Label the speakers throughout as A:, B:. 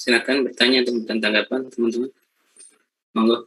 A: Silakan bertanya atau memberikan tanggapan, teman-teman. Monggo.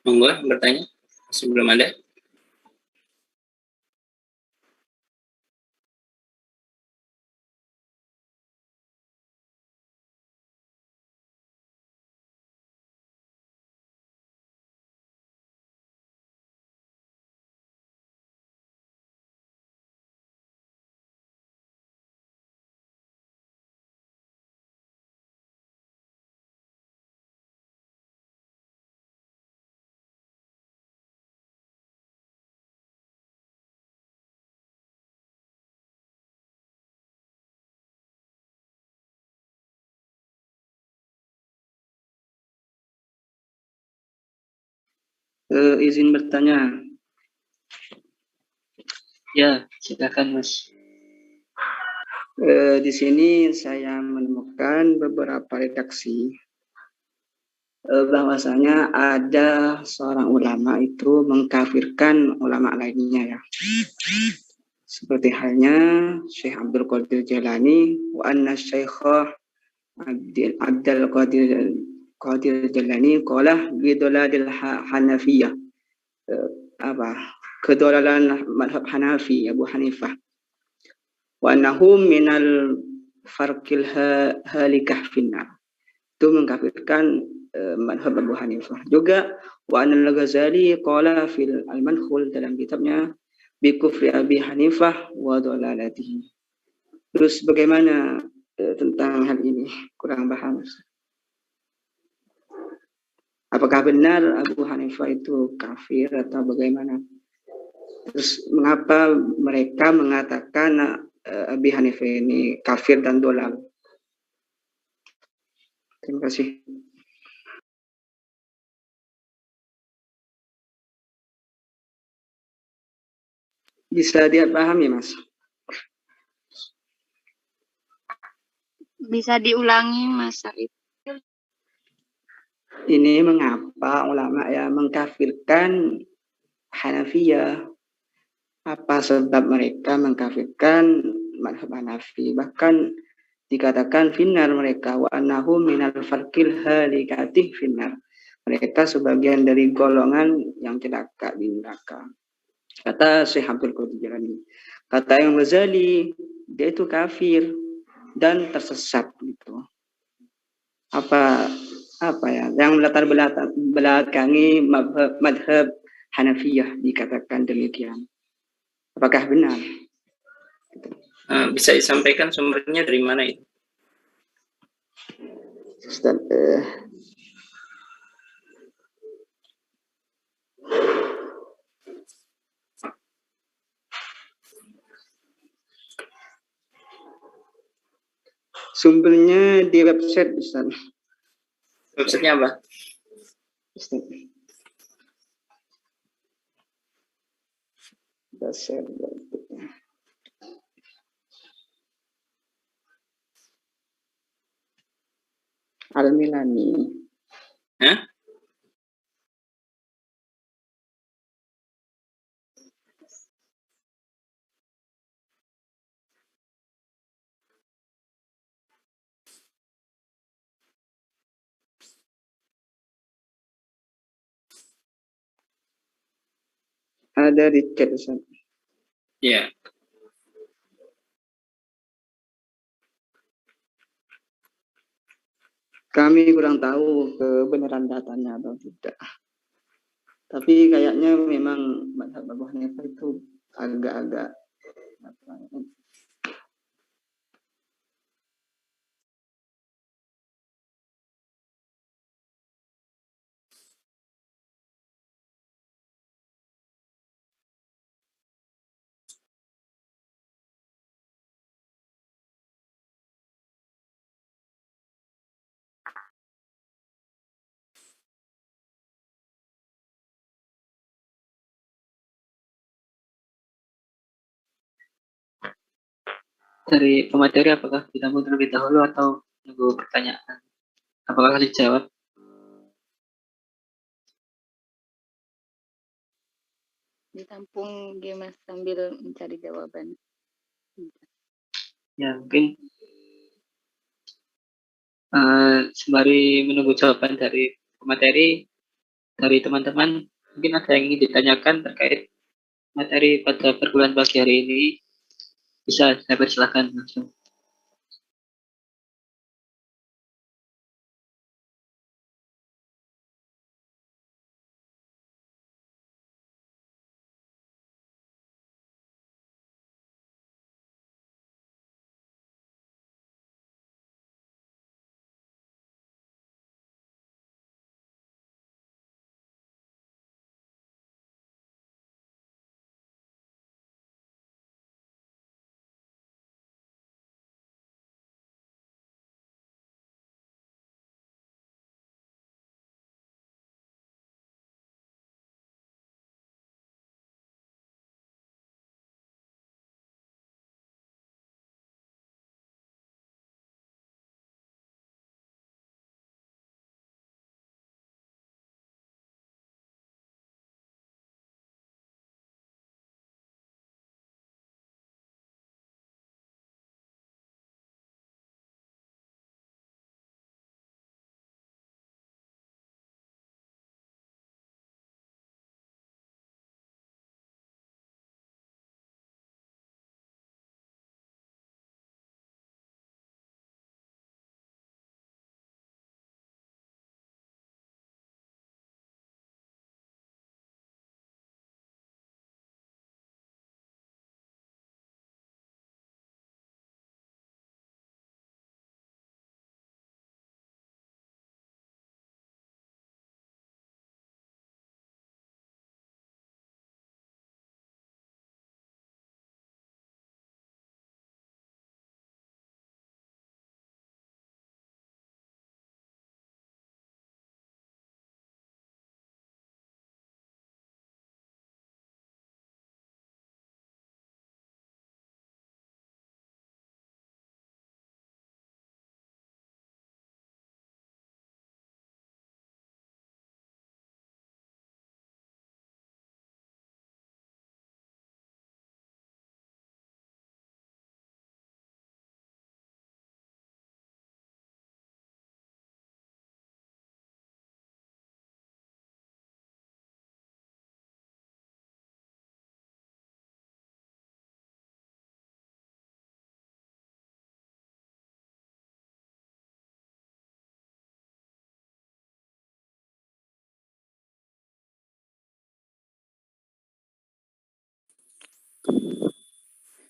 A: Monggo bertanya sebelum ada.
B: Izin bertanya. Ya, silakan Mas. Di sini saya menemukan beberapa redaksi bahwasanya ada seorang ulama itu mengkafirkan ulama lainnya ya. Seperti halnya Syekh Abdul Qadir Jailani wa anna Syekh Abdul Qadir Jailani qala bidaladil Hanafiyah. Kedolalan madhab Hanafi Abu Hanifah. Wa annahum minal farqil halikah finnar. itu mengkafirkan madhab Abu Hanifah. Juga wa anal Ghazali qala fil al-manhul dalam kitabnya bi kufri Abi Hanifah wa dhalalatihi. Terus bagaimana tentang hal ini? Kurang paham. Apakah benar Abu Hanifah itu kafir atau bagaimana? Terus mengapa mereka mengatakan Abi Hanifah ini kafir dan dolal? Terima kasih. Bisa dipahami, Mas?
C: Bisa diulangi, Mas Said?
B: Ini mengapa ulama ya mengkafirkan Hanafiyah? Apa sebab mereka mengkafirkan madhab Hanafi? Bahkan dikatakan finnar mereka wa annahum minal farqil halikatih finnar. Mereka sebagian dari golongan yang celaka di neraka. Kata Syekh Abdul Qadir Jilani. Kata Imam Ghazali, dia itu kafir dan tersesat gitu. Apa ya yang melatar belakangi madhab Hanafiyah dikatakan demikian. Apakah benar?
A: Bisa disampaikan sumbernya dari mana itu?
B: Ustaz, sumbernya di website Ustaz.
A: Websitenya apa?
B: Ustaz. Dasar. Al-Milani.
A: Hah?
B: Ada di chat Ustaz.
A: Ya.
B: Kami kurang tahu kebenaran datanya atau tidak. Tapi kayaknya memang madhab Abu Hanifah itu agak-agak
D: Dari pemateri apakah ditampung terlebih dahulu atau nunggu pertanyaan? Apakah akan dijawab?
C: Ditampung Mas sambil mencari jawaban.
D: Ya mungkin sembari menunggu jawaban dari pemateri dari teman-teman, mungkin ada yang ingin ditanyakan terkait materi pada perguruan pagi hari ini, bisa saya persilahkan langsung.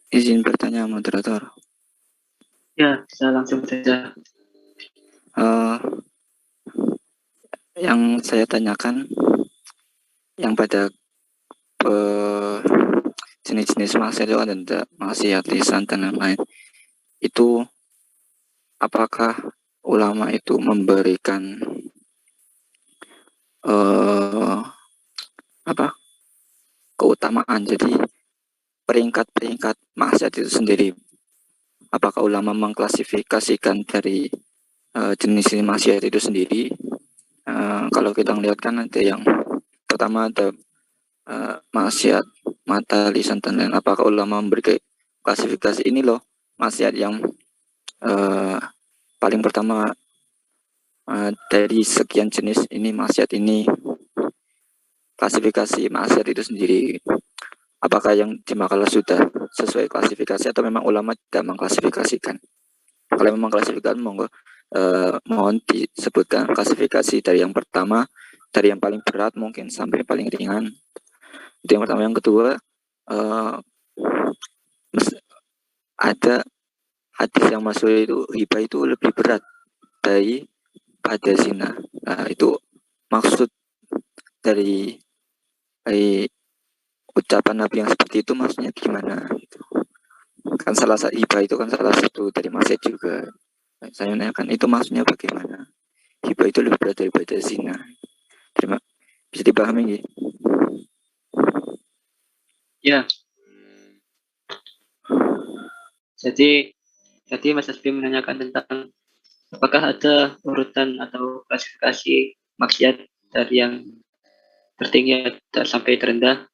E: Izin bertanya moderator.
D: Ya, bisa langsung saja.
E: Eh, yang saya tanyakan, yang pada jenis-jenis maksiat itu ada maksiat lisan dan lain-lain. Itu apakah ulama itu memberikan apa keutamaan? Jadi peringkat-peringkat maksiat itu sendiri. Apakah ulama mengklasifikasikan dari jenis maksiat itu sendiri? Kalau kita lihat kan ada yang pertama ada maksiat mata, lisan dan lain. Apakah ulama memberi klasifikasi ini loh maksiat yang paling pertama dari sekian jenis ini maksiat ini, klasifikasi maksiat itu sendiri. Apakah yang di makalah sudah sesuai klasifikasi atau memang ulama tidak mengklasifikasikan? Kalau memang klasifikasi, mohon disebutkan klasifikasi dari yang pertama, dari yang paling berat mungkin sampai paling ringan. Itu yang pertama. Yang kedua, ada hadis yang masuk itu hibah itu lebih berat daripada zina. Nah, itu maksud dari ucapan Nabi yang seperti itu maksudnya gimana? Gitu. Kan salah satu hibah itu kan salah satu dari maksiat juga. Saya menanyakan itu maksudnya bagaimana? Hibah itu lebih berat daripada zina. Bisa dipahami gitu?
D: Ya. Jadi tadi Mas Asbi menanyakan tentang apakah ada urutan atau klasifikasi maksiat dari yang tertinggi sampai terendah.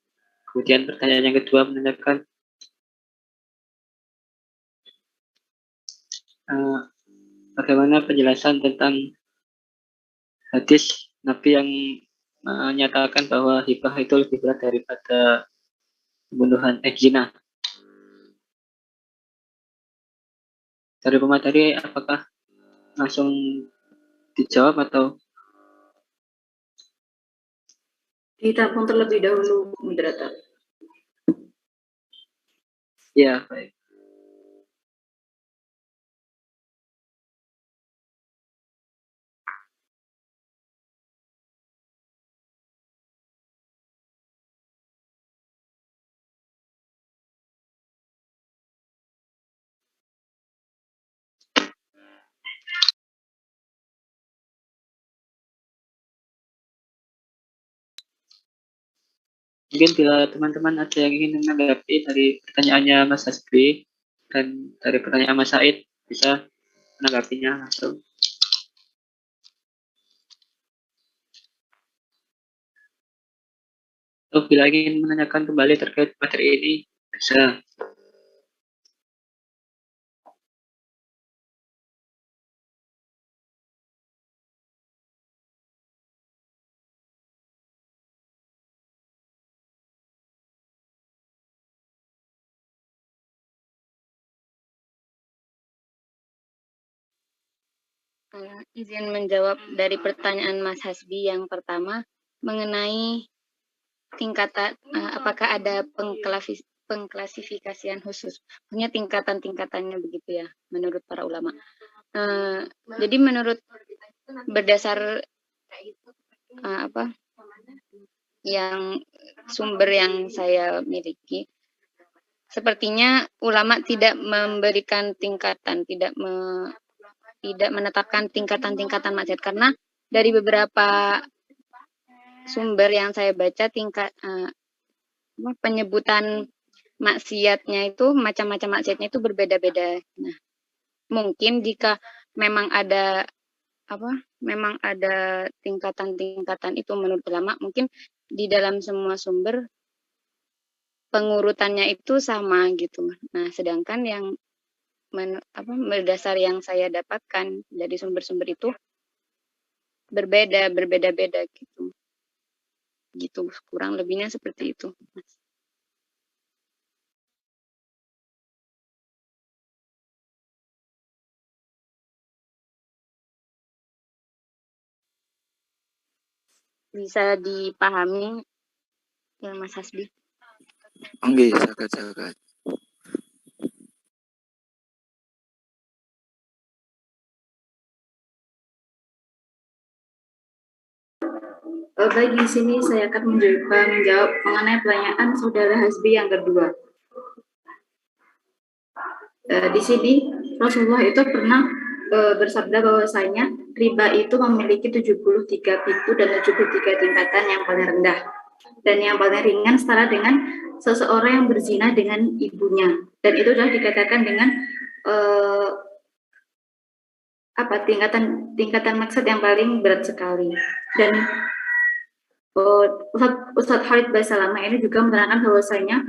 D: Kemudian pertanyaan yang kedua menanyakan bagaimana penjelasan tentang hadis Nabi yang menyatakan bahwa hibah itu lebih berat daripada pembunuhan zina. Dari pemateri apakah langsung dijawab atau
F: ditampung terlebih dahulu, moderator?
D: ya, baik. Mungkin bila teman-teman ada yang ingin menanggapi dari pertanyaannya Mas Hasbi dan dari pertanyaan Mas Said, bisa menanggapinya langsung. Atau bila ingin menanyakan kembali terkait materi ini, bisa.
C: Izin menjawab dari pertanyaan Mas Hasbi yang pertama mengenai tingkatan apakah ada pengklasifikasian khusus, punya tingkatan-tingkatannya begitu ya menurut para ulama. Jadi menurut berdasar yang sumber yang saya miliki, sepertinya ulama tidak memberikan tingkatan, tidak menetapkan tingkatan-tingkatan maksiat, karena dari beberapa sumber yang saya baca penyebutan maksiatnya itu macam-macam maksiatnya itu berbeda-beda. Nah, mungkin jika memang ada tingkatan-tingkatan itu menurut ulama, mungkin di dalam semua sumber pengurutannya itu sama gitu. Nah, sedangkan yang berdasar yang saya dapatkan dari sumber-sumber itu berbeda-beda gitu. Gitu, kurang lebihnya seperti itu. Bisa dipahami ya Mas Hasbi?
E: Nggih, saged.
F: Baik, di sini saya akan menjawab mengenai pertanyaan saudara Hasbi yang kedua. Di sini Rasulullah itu pernah bersabda bahwasanya riba itu memiliki 73 pintu dan 73 tingkatan yang paling rendah. Dan yang paling ringan setara dengan seseorang yang berzina dengan ibunya. Dan itu sudah dikatakan dengan tingkatan maksud yang paling berat sekali. Dan Ustadz Khalid Basalamah ini juga menerangkan bahwasanya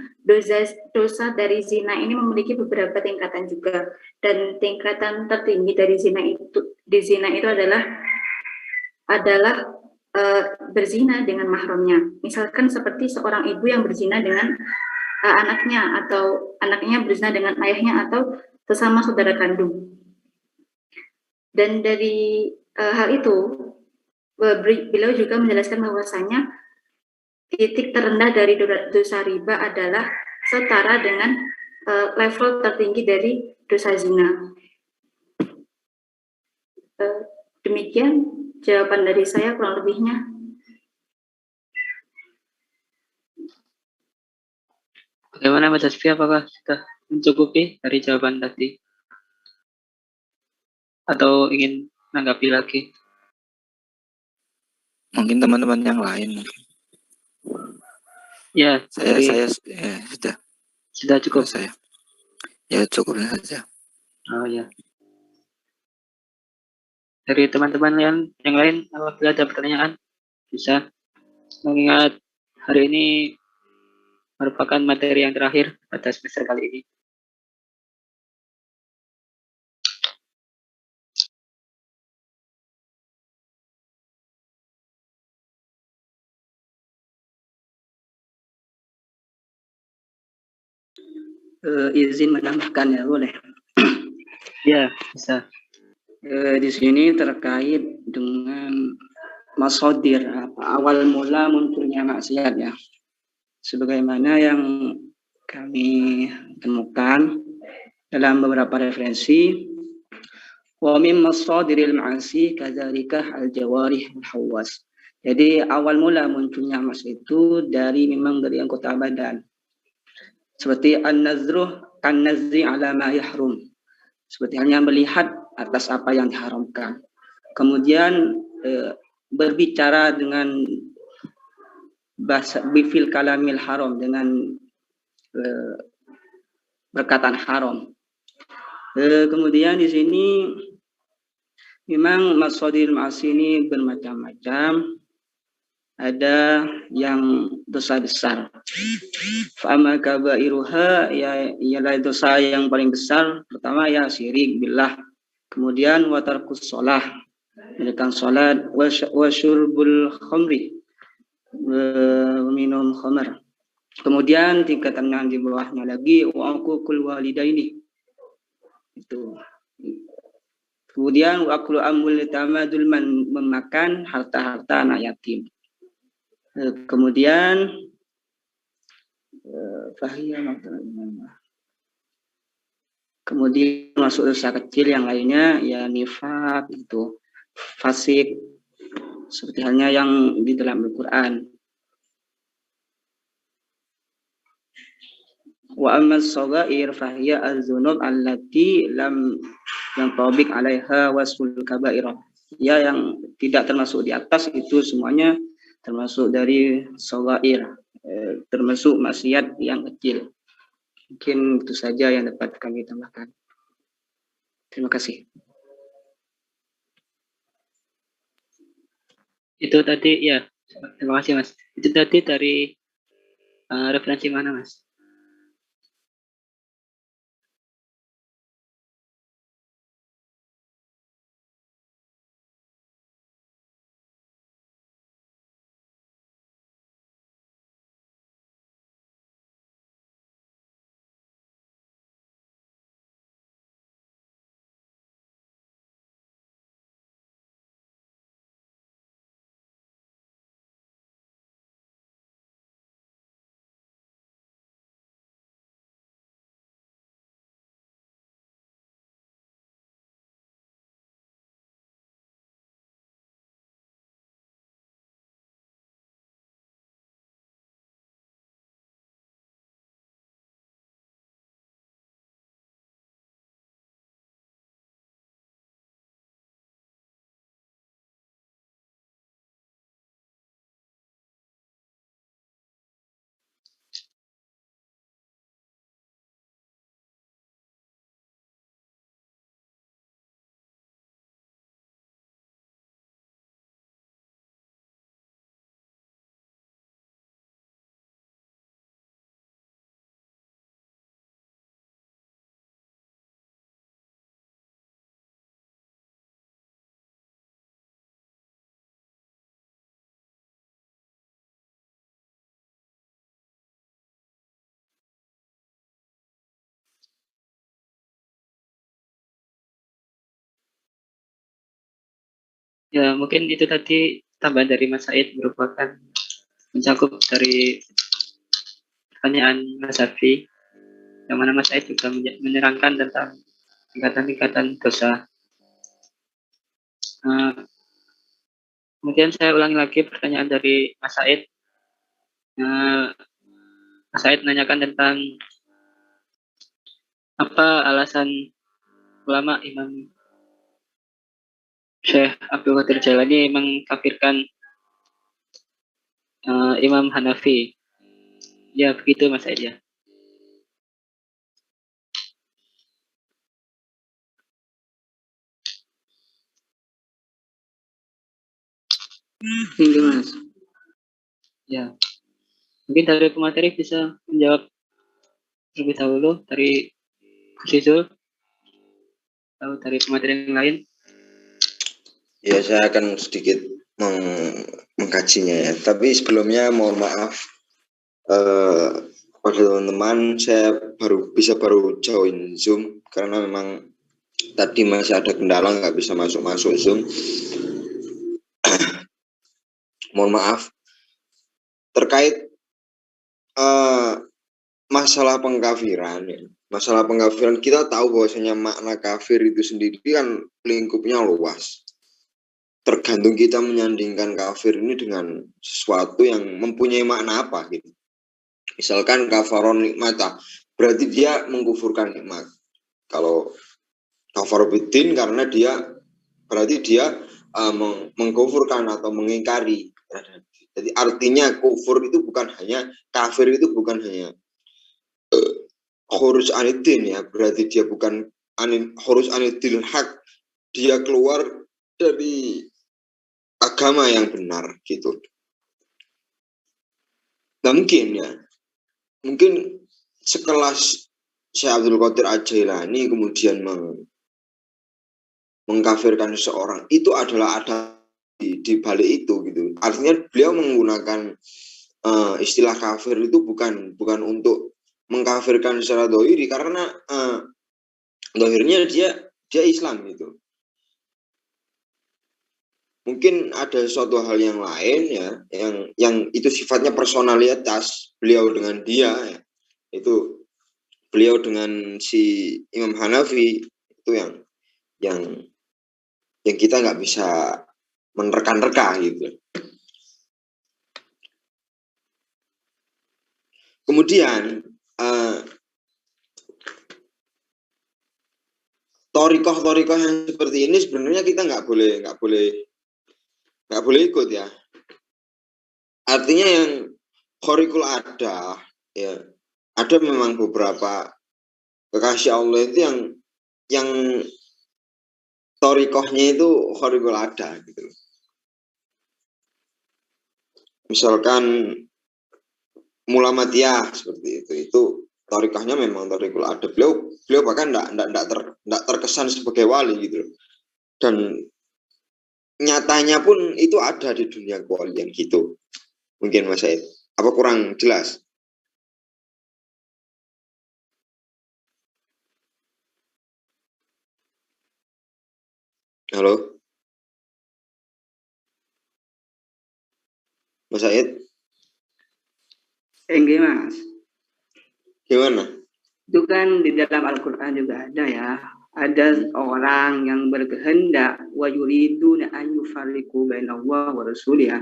F: dosa dari zina ini memiliki beberapa tingkatan juga, dan tingkatan tertinggi dari zina itu adalah berzina dengan mahramnya. Misalkan seperti seorang ibu yang berzina dengan anaknya, atau anaknya berzina dengan ayahnya atau sesama saudara kandung. Dan dari hal itu beliau juga menjelaskan bahwasanya titik terendah dari dosa riba adalah setara dengan level tertinggi dari dosa zina. Demikian jawaban dari saya kurang lebihnya.
D: Bagaimana Mas Hasbi, apakah sudah mencukupi dari jawaban tadi? Atau ingin menanggapi lagi?
E: Mungkin teman-teman yang lain.
D: Ya,
E: Saya
D: sudah cukup.
E: saya. Ya, cukup saja.
D: Oh ya. Dari teman-teman yang lain, apabila ada pertanyaan, bisa. Mengingat hari ini merupakan materi yang terakhir pada semester kali ini.
B: Izin menambahkan ya, boleh?
D: Ya, bisa.
B: Di sini terkait dengan masodir, awal mula munculnya maksiat ya. Sebagaimana yang kami temukan dalam beberapa referensi, wa min masadiril ma'asi kadzalika al-jawarih al-hawas. Jadi awal mula munculnya maksiat itu dari anggota badan. Seperti an-nazruh kan-nazri ala ma yahrum. Seperti hanya melihat atas apa yang diharamkan. Kemudian berbicara dengan bahasa bifil kalamil haram, dengan perkataan haram. Kemudian di sini memang masadir ma'asi ini bermacam-macam. Ada yang dosa besar. Fa'ama kabairuha, ialah dosa yang paling besar. Pertama ya syirik billah. Kemudian wa tarkus shalah, meninggalkan salat, wa syurbul khamri, minum khamr. Kemudian tingkatan yang di bawahnya lagi wa aqul walidaini. Itu. Kemudian wa aklu amwal yatama dulman, memakan harta-harta anak yatim. Kemudian masuk dosa kecil yang lainnya ya nifaq, itu fasik, seperti halnya yang di dalam Al-Quran. Wa amma as-saghair fahiya az-dzunub allati lam yantabiq 'alaiha wasful kaba'ir. Ya, yang tidak termasuk di atas itu semuanya termasuk dari saghair, termasuk maksiat yang kecil. Mungkin itu saja yang dapat kami tambahkan. Terima kasih.
D: Itu tadi ya. Terima kasih Mas. Itu tadi dari referensi mana Mas? Ya, mungkin itu tadi tambahan dari Mas Said merupakan mencakup dari pertanyaan Mas Safi, yang mana Mas Said juga menerangkan tentang tingkatan-tingkatan dosa. Kemudian saya ulangi lagi pertanyaan dari Mas Said. Mas Said menanyakan tentang apa alasan ulama Imam Syekh Abdul Qadir Jailani mengkafirkan Imam Hanafi. Ya, begitu Mas Said ya.
B: Hingga Mas.
D: Ya. Mungkin dari pemateri bisa menjawab terlebih dahulu dari Rizul atau dari pemateri yang lain.
G: Ya, saya akan sedikit mengkajinya ya. Tapi sebelumnya mohon maaf pada teman-teman, saya baru join Zoom karena memang tadi masih ada kendala nggak bisa masuk Zoom. Mohon maaf. Terkait masalah pengkafiran ya. Masalah pengkafiran, kita tahu bahwasanya makna kafir itu sendiri kan lingkupnya luas. Tergantung kita menyandingkan kafir ini dengan sesuatu yang mempunyai makna apa gitu. Misalkan kafaron nikmata, berarti dia mengkufurkan nikmat. Kalau kafarobiddin karena dia berarti dia mengkufurkan atau mengingkari. Jadi artinya kufur itu bukan hanya, kafir itu bukan hanya khuruj anidin ya, berarti dia bukan khuruj anidin hak, dia keluar dari agama yang benar gitu. Nah mungkin sekelas Syekh Abdul Qadir Jailani kemudian mengkafirkan seseorang, itu adalah ada di balik itu gitu. Artinya beliau menggunakan istilah kafir itu bukan untuk mengkafirkan secara dohiri, karena dohirnya dia Islam gitu. Mungkin ada suatu hal yang lain ya, yang itu sifatnya personalitas beliau dengan dia ya. Itu beliau dengan si Imam Hanafi itu yang kita nggak bisa menerka-nerka gitu. Kemudian torikoh yang seperti ini sebenarnya kita nggak boleh ikut ya. Artinya yang khorikul ada ya, ada memang beberapa kekasih Allah itu yang torikohnya itu khorikul ada gitu. Misalkan Mulamatiyah seperti itu torikohnya memang torikul ada. Beliau bahkan enggak terkesan sebagai wali gitu. Dan nyatanya pun itu ada di dunia kewalian gitu. Mungkin Mas Said, apa kurang jelas? Halo, Mas Said?
B: Enggak Mas.
G: Gimana?
B: Itu kan di dalam Al-Quran juga ada ya. Ada orang yang berkehendak wa yuriduna an yufarriqu bainallahi wa rasulihi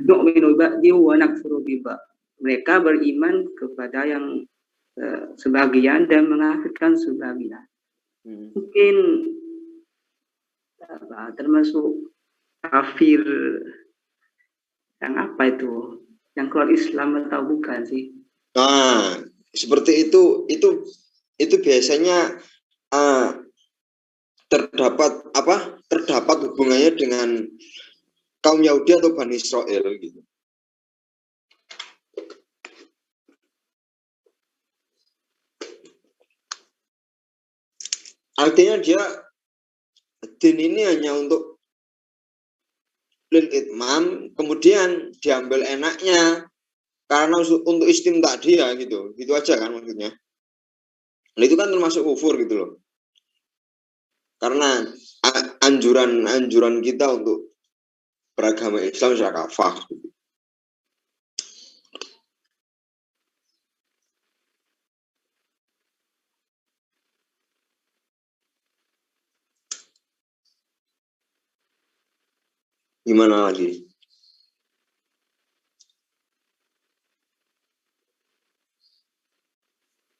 B: nu'minu ba'di wa nakfuru bi ba'd. Mereka beriman kepada yang sebagian dan mengkafirkan sebagian. Mungkin termasuk kafir yang apa itu? Yang keluar Islam atau bukan sih?
G: Nah, seperti itu biasanya terdapat hubungannya dengan kaum Yahudi atau Bani Israel gitu. Artinya dia din ini hanya untuk lil itmam, kemudian diambil enaknya karena untuk istimta dia gitu aja kan maksudnya. Nah itu kan termasuk kufur gitu loh. Karena anjuran kita untuk beragama Islam sudah kafah. Gimana lagi?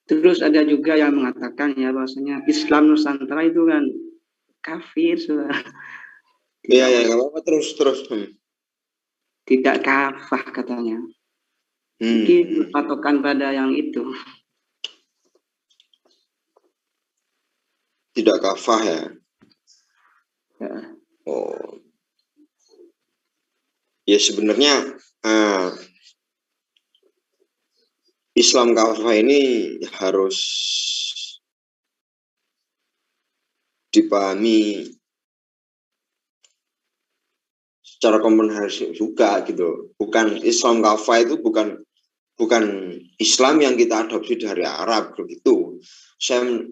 B: Terus ada juga yang mengatakan ya bahwasanya Islam Nusantara itu kan kafir, saudara.
G: Iya, ya, nggak apa-apa, terus.
B: Tidak kafah katanya. Mungkin berpatokan pada yang itu.
G: Tidak kafah ya.
B: Ya.
G: Oh. Ya sebenarnya Islam kafah ini harus dipahami secara komprehensif juga gitu. Bukan Islam kafah itu bukan Islam yang kita adopsi dari Arab begitu. Saya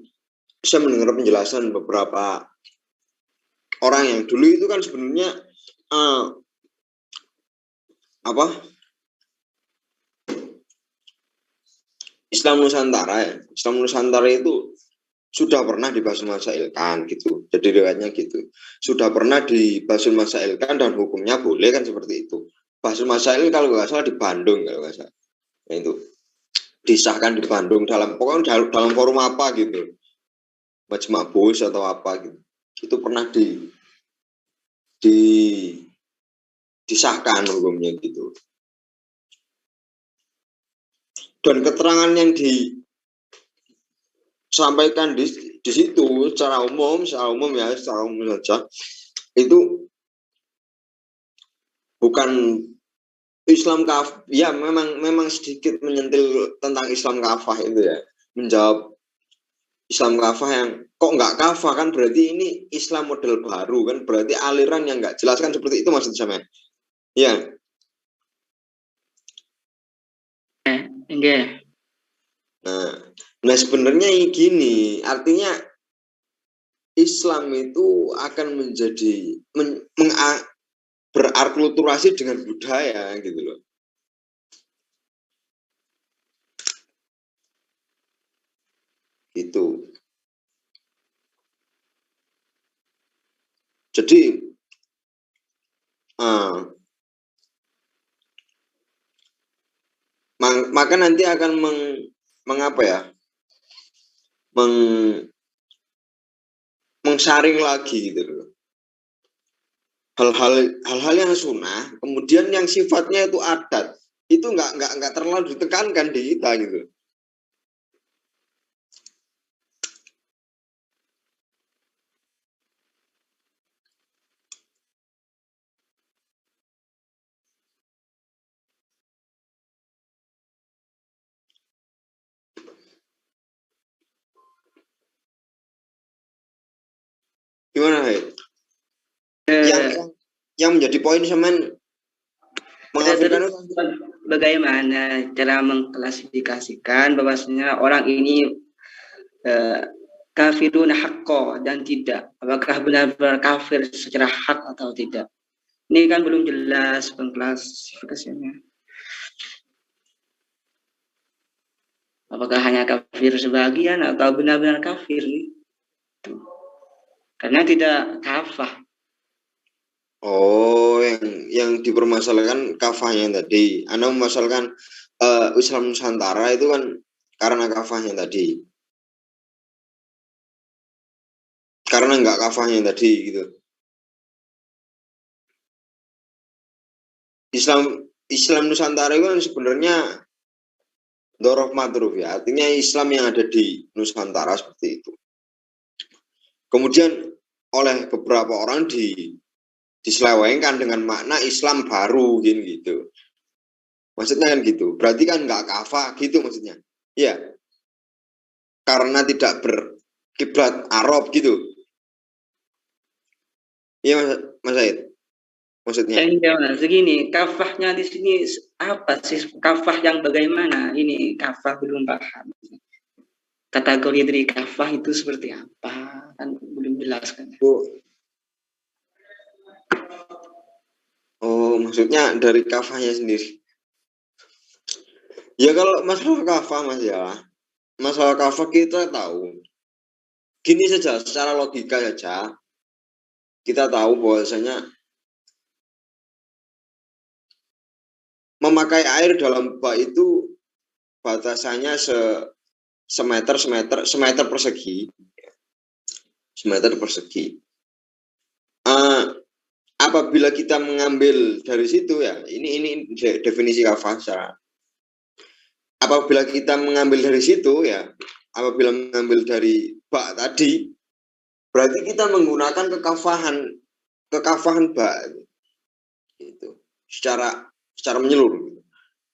G: mendengar penjelasan beberapa orang yang dulu itu kan sebenarnya Islam Nusantara ya. Islam Nusantara itu sudah pernah dibasul masailkan gitu. Jadi riwayatnya gitu. Sudah pernah dibasul masailkan dan hukumnya boleh kan seperti itu. Basul masail kalau nggak salah di Bandung kalau nggak salah. Nah, itu disahkan di Bandung pokoknya dalam forum apa gitu. Majma' Bos atau apa gitu. Itu pernah disahkan hukumnya gitu. Dan keterangan yang disampaikan di situ secara umum saja itu bukan Islam kafah. Ya memang sedikit menyentil tentang Islam kafah itu ya, menjawab Islam kafah yang kok nggak kafah kan berarti ini Islam model baru kan, berarti aliran yang nggak jelas kan, seperti itu maksud saya. Ya.
B: Enggak.
G: Nah sebenarnya gini, artinya Islam itu akan menjadi berarkulturasi dengan budaya gitu loh. Itu. Jadi maka nanti akan mengsaring lagi gitu loh. Hal-hal yang sunnah, kemudian yang sifatnya itu adat, itu nggak terlalu ditekankan di kita gitu. Gimana, Hai? Yang menjadi poin semen mengafirkan
B: bagaimana cara mengklasifikasikan bahwasanya orang ini kafirun haqqo dan tidak, apakah benar-benar kafir secara hak atau tidak? Ini kan belum jelas pengklasifikasinya. Apakah hanya kafir sebagian atau benar-benar kafir? Karena tidak kafah.
G: Oh, yang dipermasalahkan kafahnya tadi. Anda memasalahkan Islam Nusantara itu kan karena kafahnya tadi. Karena nggak kafahnya tadi gitu. Islam Nusantara itu kan sebenarnya dorof madruf ya, artinya Islam yang ada di Nusantara seperti itu. Kemudian oleh beberapa orang diselewengkan dengan makna Islam baru gitu. Maksudnya kan gitu. Berarti kan nggak kafah gitu maksudnya. Iya. Karena tidak berkiblat Arab gitu. Iya Mas Said. Maksudnya.
B: Segini, kafahnya di sini apa sih? Kafah yang bagaimana? Ini kafah belum paham. Kategori dari kafah itu seperti apa? Kan belum jelas kan.
G: maksudnya dari kafahnya sendiri. Ya kalau masalah kafah Mas ya, masalah kafah kita tahu. Gini saja, secara logika saja, kita tahu bahwasanya memakai air dalam bak itu batasannya semeter persegi. Apabila kita mengambil dari situ ya, ini definisi kafah secara. Apabila kita mengambil dari situ ya, apabila mengambil dari bak tadi, berarti kita menggunakan kekafahan bak gitu, secara menyeluruh.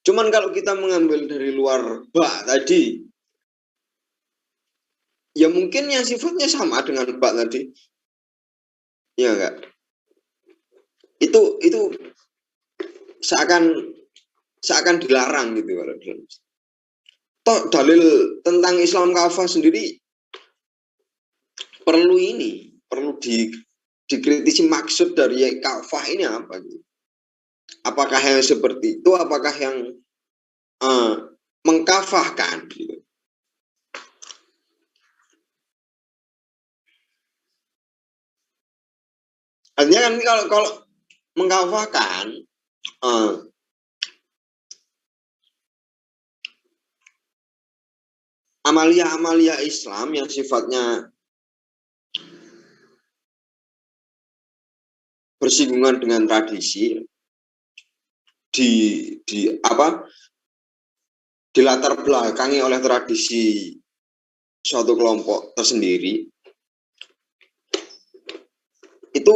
G: Cuman kalau kita mengambil dari luar bak tadi, ya mungkin yang sifatnya sama dengan bak tadi, ya enggak? Itu seakan dilarang gitu kalau dalam. Toh dalil tentang Islam kafah sendiri perlu dikritisi maksud dari kafah ini apa gitu. Apakah yang seperti itu, apakah yang mengkafahkan gitu. Artinya kan kalau mengkafahkan amalia Islam yang sifatnya bersinggungan dengan tradisi dilatar belakangi oleh tradisi suatu kelompok tersendiri, itu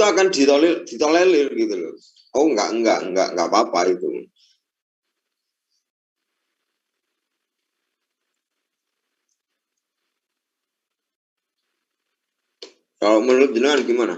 G: akan ditolerir gitu loh. Oh enggak apa-apa itu. Kalau menurut jenengan gimana?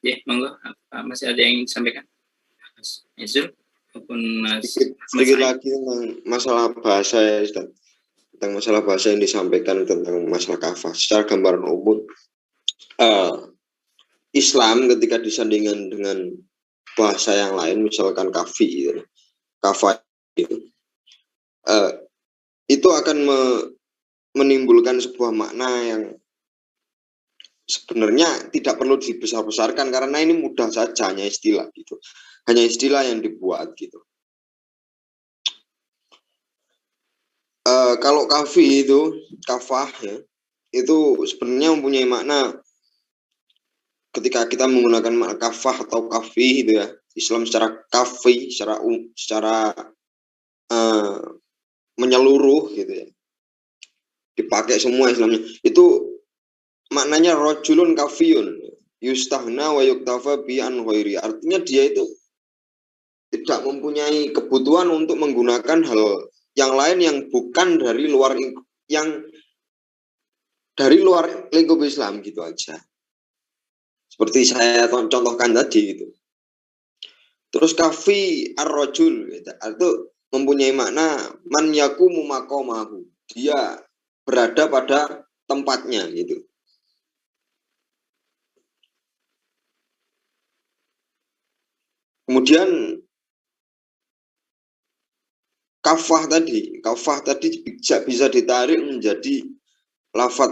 A: Ya, monggo. Masih ada yang ingin disampaikan? Mas Izul maupun Mas
G: sedikit lagi tentang masalah bahasa ya, Ustaz. Tentang masalah bahasa yang disampaikan tentang masalah kafah. Secara gambaran umum, Islam ketika disandingkan dengan bahasa yang lain, misalkan kafah itu akan menimbulkan sebuah makna yang sebenarnya tidak perlu dibesar-besarkan karena ini mudah saja, hanya istilah gitu, hanya istilah yang dibuat gitu. Kalau kafah ya, itu sebenarnya mempunyai makna ketika kita menggunakan makna kafah atau kafi gitu ya, Islam secara kafi secara menyeluruh gitu ya, dipakai semua Islamnya, itu maknanya rojulun kafiyun yustahna wa yuktafa bi an ghairi. Artinya dia itu tidak mempunyai kebutuhan untuk menggunakan hal yang lain yang bukan dari luar lingkup Islam gitu aja. Seperti saya contohkan tadi gitu. Terus kafi ar-rajul gitu, itu mempunyai makna man yakumu maqamahu. Dia berada pada tempatnya gitu. Kemudian kafah tadi bisa ditarik menjadi lafaz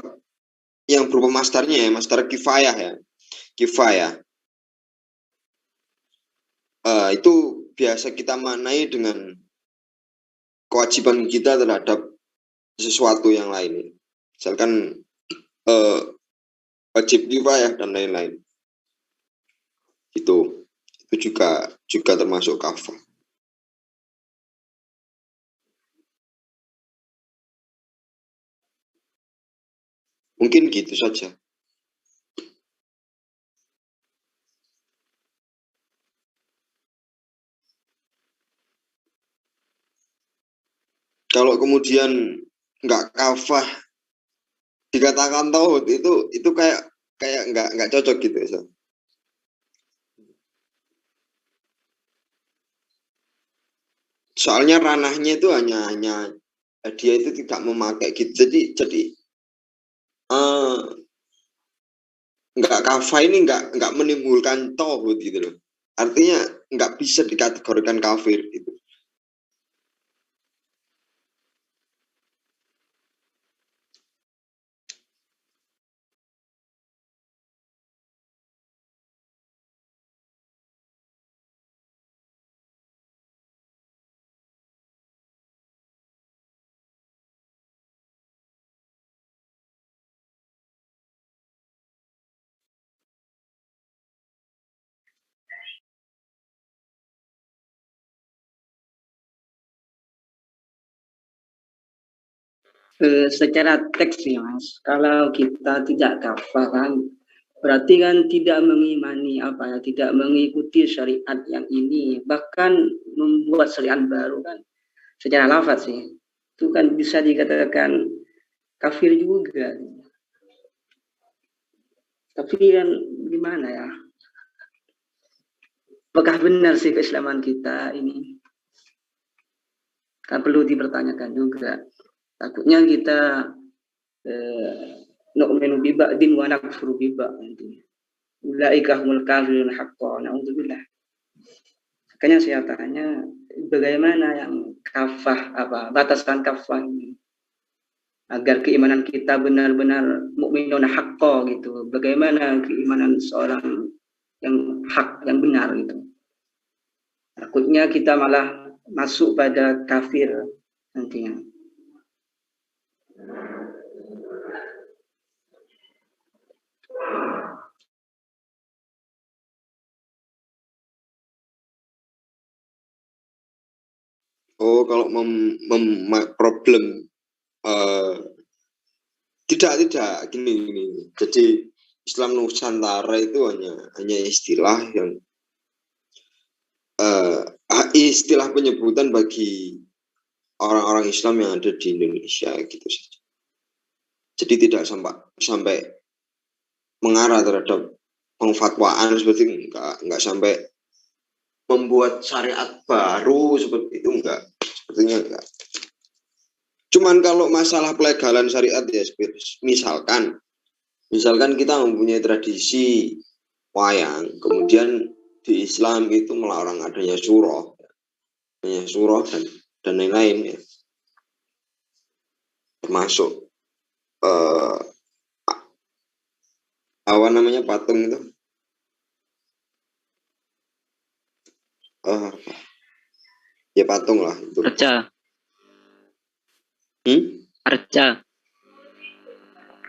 G: yang berupa masdarnya ya, masdar kifayah ya, kifayah. Itu biasa kita maknai dengan kewajiban kita terhadap sesuatu yang lain, misalkan wajib kifayah dan lain-lain. Itu juga termasuk kafah. Mungkin gitu saja. Kalau kemudian nggak kafah dikatakan tauhid, itu kayak nggak cocok gitu ya. Soalnya ranahnya itu hanya dia itu tidak memakai gitu. Jadi nggak kafah ini nggak menimbulkan tauhid gitu loh. Artinya nggak bisa dikategorikan kafir gitu.
B: Secara teks nih Mas, kalau kita tidak kafah kan berarti kan tidak mengimani tidak mengikuti syariat yang ini, bahkan membuat syariat baru kan. Secara lafaz sih itu kan bisa dikatakan kafir juga. Tapi kan gimana ya, apakah benar sih keislaman kita ini? Kan perlu dipertanyakan juga. Takutnya kita nu'minu bi ba'din wa nakfuru bi ba'din. Ulaika humul kafirun haqqan. Na'udzubillah. Makanya saya tanya, bagaimana yang kafah, batasan kafah ini? Agar keimanan kita benar-benar mukminun haqqan gitu. Bagaimana keimanan seorang yang hak, yang benar gitu. Takutnya kita malah masuk pada kafir nantinya.
G: Oh, kalau problem tidak gini. Jadi Islam Nusantara itu hanya istilah yang istilah penyebutan bagi orang-orang Islam yang ada di Indonesia gitu saja. Jadi tidak sampai mengarah terhadap pengfatwaan seperti itu, enggak sampai membuat syariat baru seperti itu, sepertinya enggak. Cuman kalau masalah pelegalan syariat ya, misalkan kita mempunyai tradisi wayang, kemudian di Islam itu melarang adanya surah dan lain-lain ya. Termasuk apa namanya patung itu, ya patung lah itu.
D: Arca.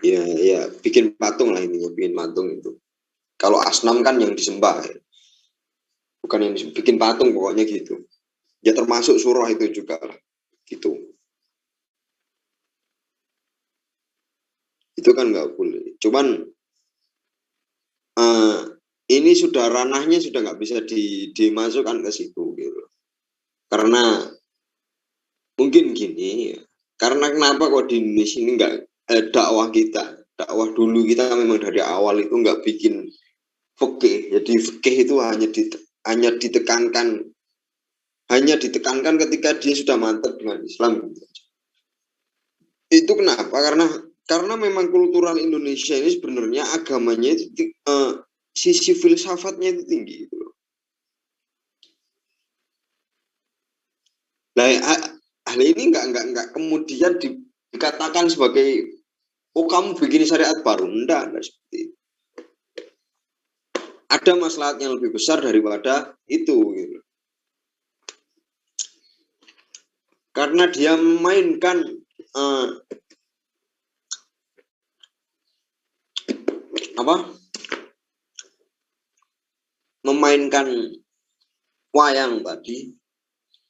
G: Ya bikin patung lah intinya, bikin patung itu. Kalau asnam kan yang disembah ya. bukan yang bikin patung pokoknya gitu. Ya termasuk surah itu juga lah, gitu. Itu kan nggak boleh. Cuman ini sudah ranahnya sudah nggak bisa dimasukkan ke situ gitu. Karena mungkin gini, karena kenapa kok di Indonesia ini nggak dakwah dulu kita memang dari awal itu nggak bikin fikih. Jadi fikih itu hanya ditekankan ketika dia sudah mantap dengan Islam. Itu kenapa? Karena memang kultural Indonesia ini sebenarnya agamanya itu sisi filsafatnya itu tinggi gitu loh. Nah, hal ini nggak kemudian dikatakan sebagai oh kamu bikin syariat baru, enggak seperti itu. Ada maslahat yang lebih besar daripada itu gitu. Karena dia memainkan memainkan wayang tadi,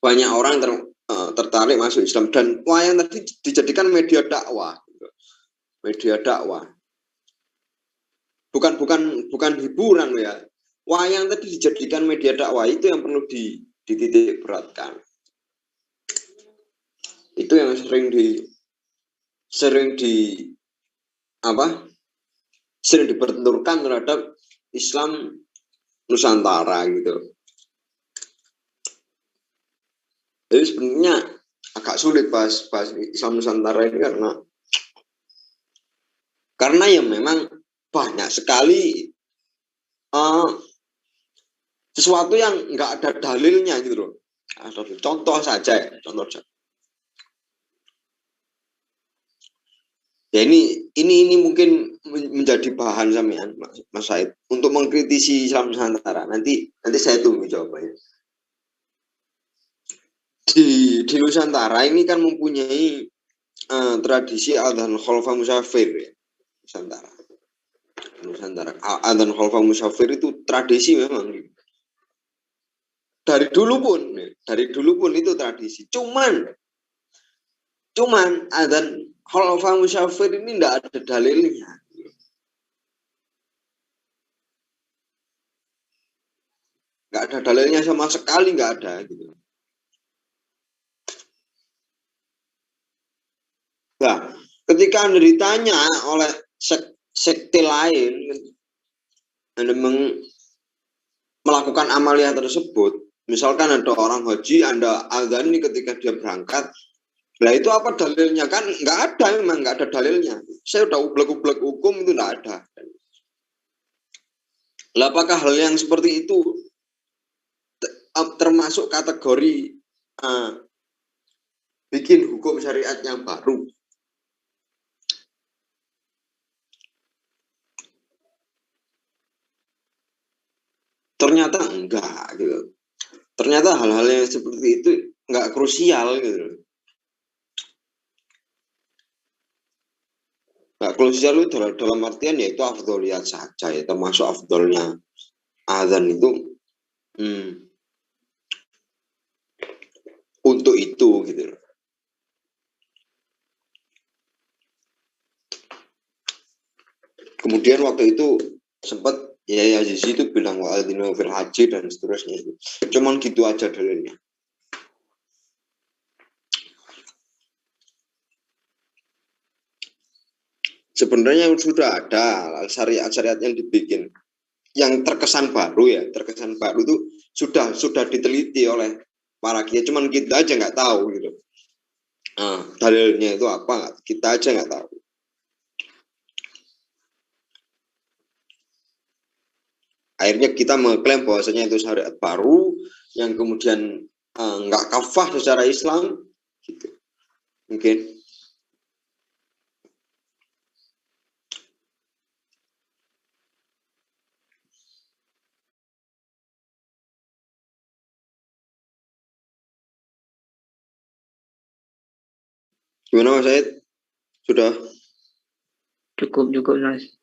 G: banyak orang tertarik masuk Islam, dan wayang tadi dijadikan media dakwah. Media dakwah. Bukan hiburan ya. Wayang tadi dijadikan media dakwah, itu yang perlu dititik beratkan. Itu yang sering dipertentangan terhadap Islam Nusantara gitu. Jadi sebenarnya agak sulit bahas Islam Nusantara ini karena ya memang banyak sekali sesuatu yang nggak ada dalilnya gitu loh. Contoh saja. Ya ini mungkin menjadi bahan sampean Mas Said untuk mengkritisi Islam Nusantara. Nanti saya tunggu jawabannya. Di Nusantara ini kan mempunyai tradisi adzan khalfa musafir ya. Nusantara. Adzan khalfa musafir itu tradisi memang. Dari dulu pun itu tradisi. Cuman adzan khalfa musafir ini enggak ada dalilnya. Enggak ada dalilnya sama sekali, enggak ada gitu. Nah, ketika Anda ditanya oleh sekte lain Anda melakukan amalia tersebut, misalkan ada orang haji, Anda adzan ini ketika dia berangkat, nah itu apa dalilnya? Kan nggak ada, memang nggak ada dalilnya. Saya udah ublek-ublek hukum itu nggak ada. Lah apakah hal yang seperti itu termasuk kategori bikin hukum syariat yang baru? Ternyata enggak gitu. Ternyata hal-hal yang seperti itu enggak krusial gitu. Enggak krusial itu dalam artian yaitu afdoliyat saja ya, termasuk afdolnya azan itu untuk itu gitu. Kemudian waktu itu sempat ya Azizi itu bilang wa'adzinu fil haji dan seterusnya. Cuman gitu aja dalilnya. Sebenarnya sudah ada syariat-syariat yang dibikin yang terkesan baru ya, terkesan baru itu sudah diteliti oleh para kiai, cuman kita aja nggak tahu gitu. Dalilnya itu apa? Kita aja nggak tahu. Akhirnya kita mengklaim bahwasanya itu syariat baru yang kemudian nggak kafah secara Islam, gitu. Mungkin. Gimana Mas Said? Sudah?
B: Cukup Mas.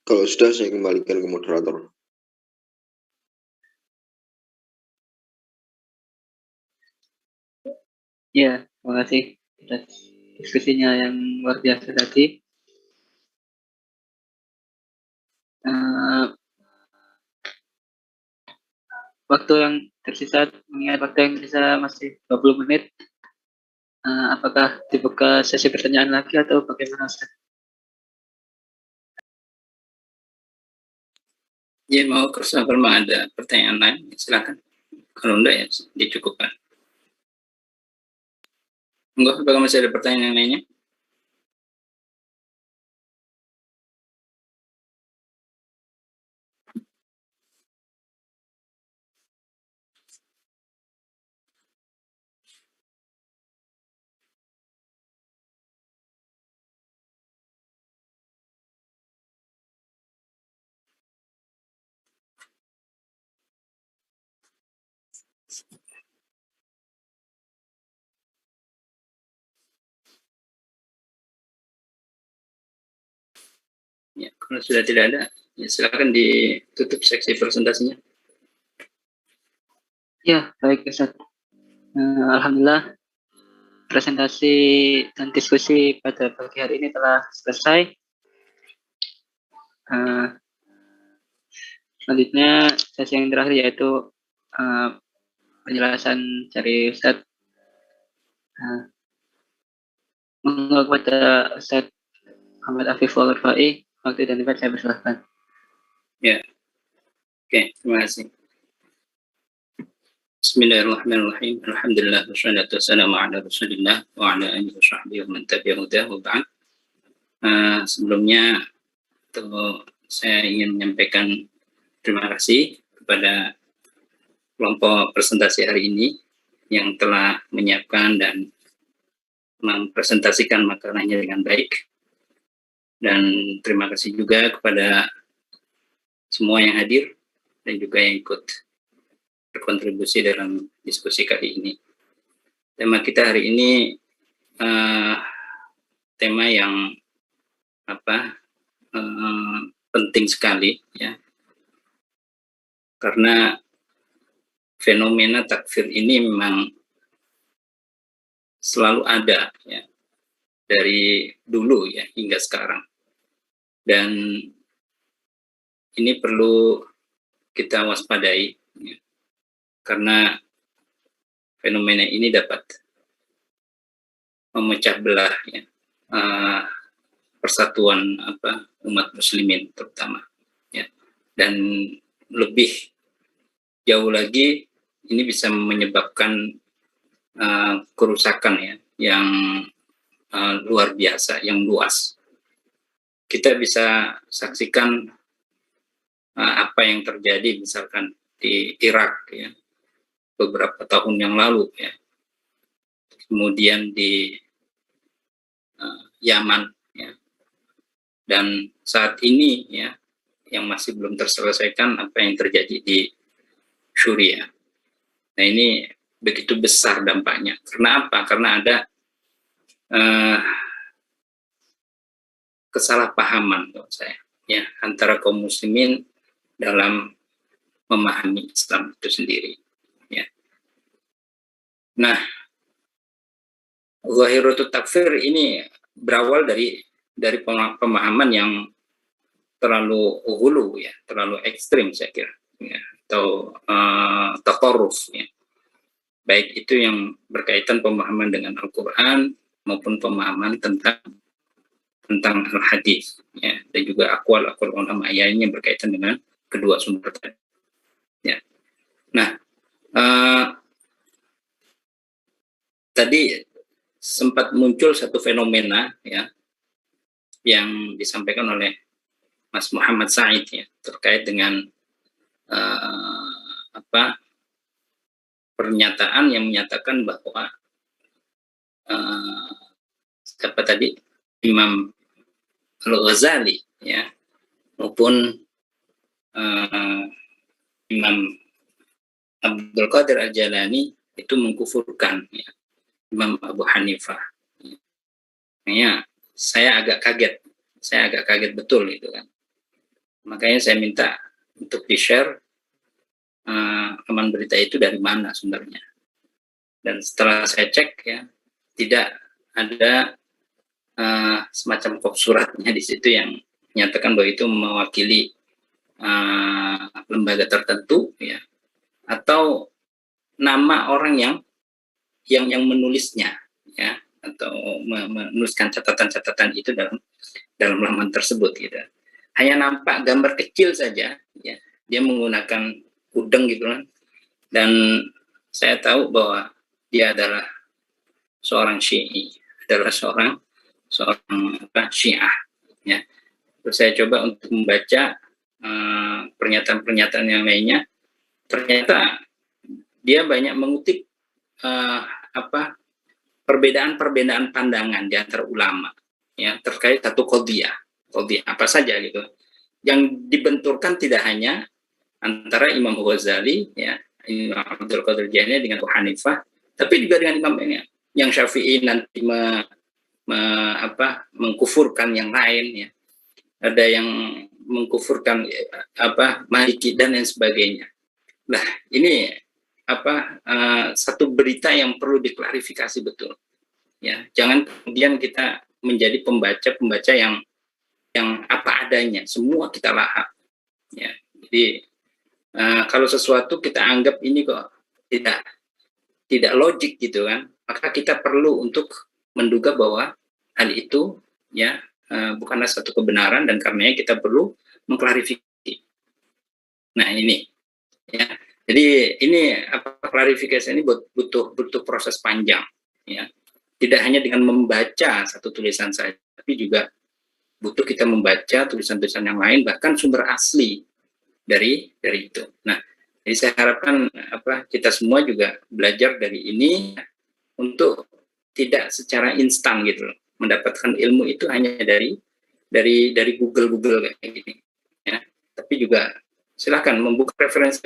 G: Kalau sudah saya kembalikan ke moderator.
D: Ya, terima kasih atas diskusinya yang luar biasa tadi. Waktu yang tersisa, mengingat waktu yang tersisa masih 20 menit, apakah dibuka sesi pertanyaan lagi atau bagaimana, Ustaz?
A: Ya, mau kalau ada pertanyaan lain, silakan. Kalau enggak ya dicukupkan. Enggak, apakah masih ada pertanyaan yang lainnya? Ya, kalau sudah tidak ada, ya silakan ditutup seksi presentasinya.
D: Ya, baik Ustaz. Alhamdulillah, presentasi dan diskusi pada pagi hari ini telah selesai. Selanjutnya, sesi yang terakhir yaitu penjelasan dari Ustaz. Monggo kepada Ustaz Muhammad Afif Al-Rifai, waktu dan tempat saya persilahkan.
A: Ya, oke, terima kasih. Bismillahirrahmanirrahim. Alhamdulillah wassalatu wassalamu ala Rasulillah wa ala alihi washabbihi wa man tabi'ahu wa ba'd. Sebelumnya saya ingin menyampaikan terima kasih kepada kelompok presentasi hari ini yang telah menyiapkan dan mempresentasikan makalahnya dengan baik. Dan terima kasih juga kepada semua yang hadir dan juga yang ikut berkontribusi dalam diskusi kali ini. Tema kita hari ini tema yang penting sekali, ya, karena fenomena takfir ini memang selalu ada, ya, dari dulu ya hingga sekarang, dan ini perlu kita waspadai, ya, karena fenomena ini dapat memecah belah, ya, persatuan umat muslimin terutama, ya, dan lebih jauh lagi ini bisa menyebabkan kerusakan, ya, yang luar biasa, yang luas. Kita bisa saksikan apa yang terjadi misalkan di Irak, ya, beberapa tahun yang lalu, ya, kemudian di Yaman, ya, dan saat ini, ya, yang masih belum terselesaikan apa yang terjadi di Suriah. Nah, ini begitu besar dampaknya. Karena apa? Karena ada kesalahpahaman menurut saya, ya, antara kaum muslimin dalam memahami Islam itu sendiri, ya. Nah, zahiratul takfir ini berawal dari pemahaman yang terlalu hulu, ya, terlalu ekstrim saya kira, ya, atau tatarruf, ya. Baik itu yang berkaitan pemahaman dengan Al-Quran maupun pemahaman tentang al-hadis, ya, dan juga akwal ulama yang berkaitan dengan kedua sumber tadi, ya. Nah, tadi sempat muncul satu fenomena, ya, yang disampaikan oleh Mas Muhammad Said, ya, terkait dengan pernyataan yang menyatakan bahwa siapa tadi, Imam Al-Ghazali, ya, maupun Imam Abdul Qadir Al-Jalani itu mengkufurkan, ya, Imam Abu Hanifah. Ya, saya agak kaget betul itu kan. Makanya saya minta untuk di-share rekaman berita itu dari mana sumbernya. Dan setelah saya cek ya, tidak ada semacam kop suratnya di situ yang menyatakan bahwa itu mewakili lembaga tertentu ya, atau nama orang yang menulisnya ya, atau menuliskan catatan-catatan itu dalam laman tersebut gitu. Hanya nampak gambar kecil saja ya, dia menggunakan udeng gitu kan, dan saya tahu bahwa dia adalah seorang Syi'i, adalah seorang Syiah ya. Terus saya coba untuk membaca pernyataan-pernyataan yang lainnya, ternyata dia banyak mengutip perbedaan-perbedaan pandangan di antara ulama ya terkait satu qadhiyah apa saja gitu, yang dibenturkan tidak hanya antara Imam Ghazali ya, Imam Abdul Qadir Jailani dengan Abu Hanifah, tapi juga dengan imam yang Syafi'i nanti mengkufurkan yang lain ya, ada yang mengkufurkan Maliki dan lain sebagainya. Nah, ini satu berita yang perlu diklarifikasi betul ya, jangan kemudian kita menjadi pembaca yang apa adanya, semua kita lahap ya. Jadi kalau sesuatu kita anggap ini kok tidak logik gitu kan, maka kita perlu untuk menduga bahwa hal itu ya bukanlah satu kebenaran, dan karenanya kita perlu mengklarifikasi. Nah ini ya, jadi ini klarifikasi ini butuh proses panjang ya, tidak hanya dengan membaca satu tulisan saja, tapi juga butuh kita membaca tulisan-tulisan yang lain, bahkan sumber asli dari itu. Nah, jadi saya harapkan kita semua juga belajar dari ini untuk tidak secara instan gitu loh, mendapatkan ilmu itu hanya dari Google kayak gini ya, tapi juga silakan membuka referensi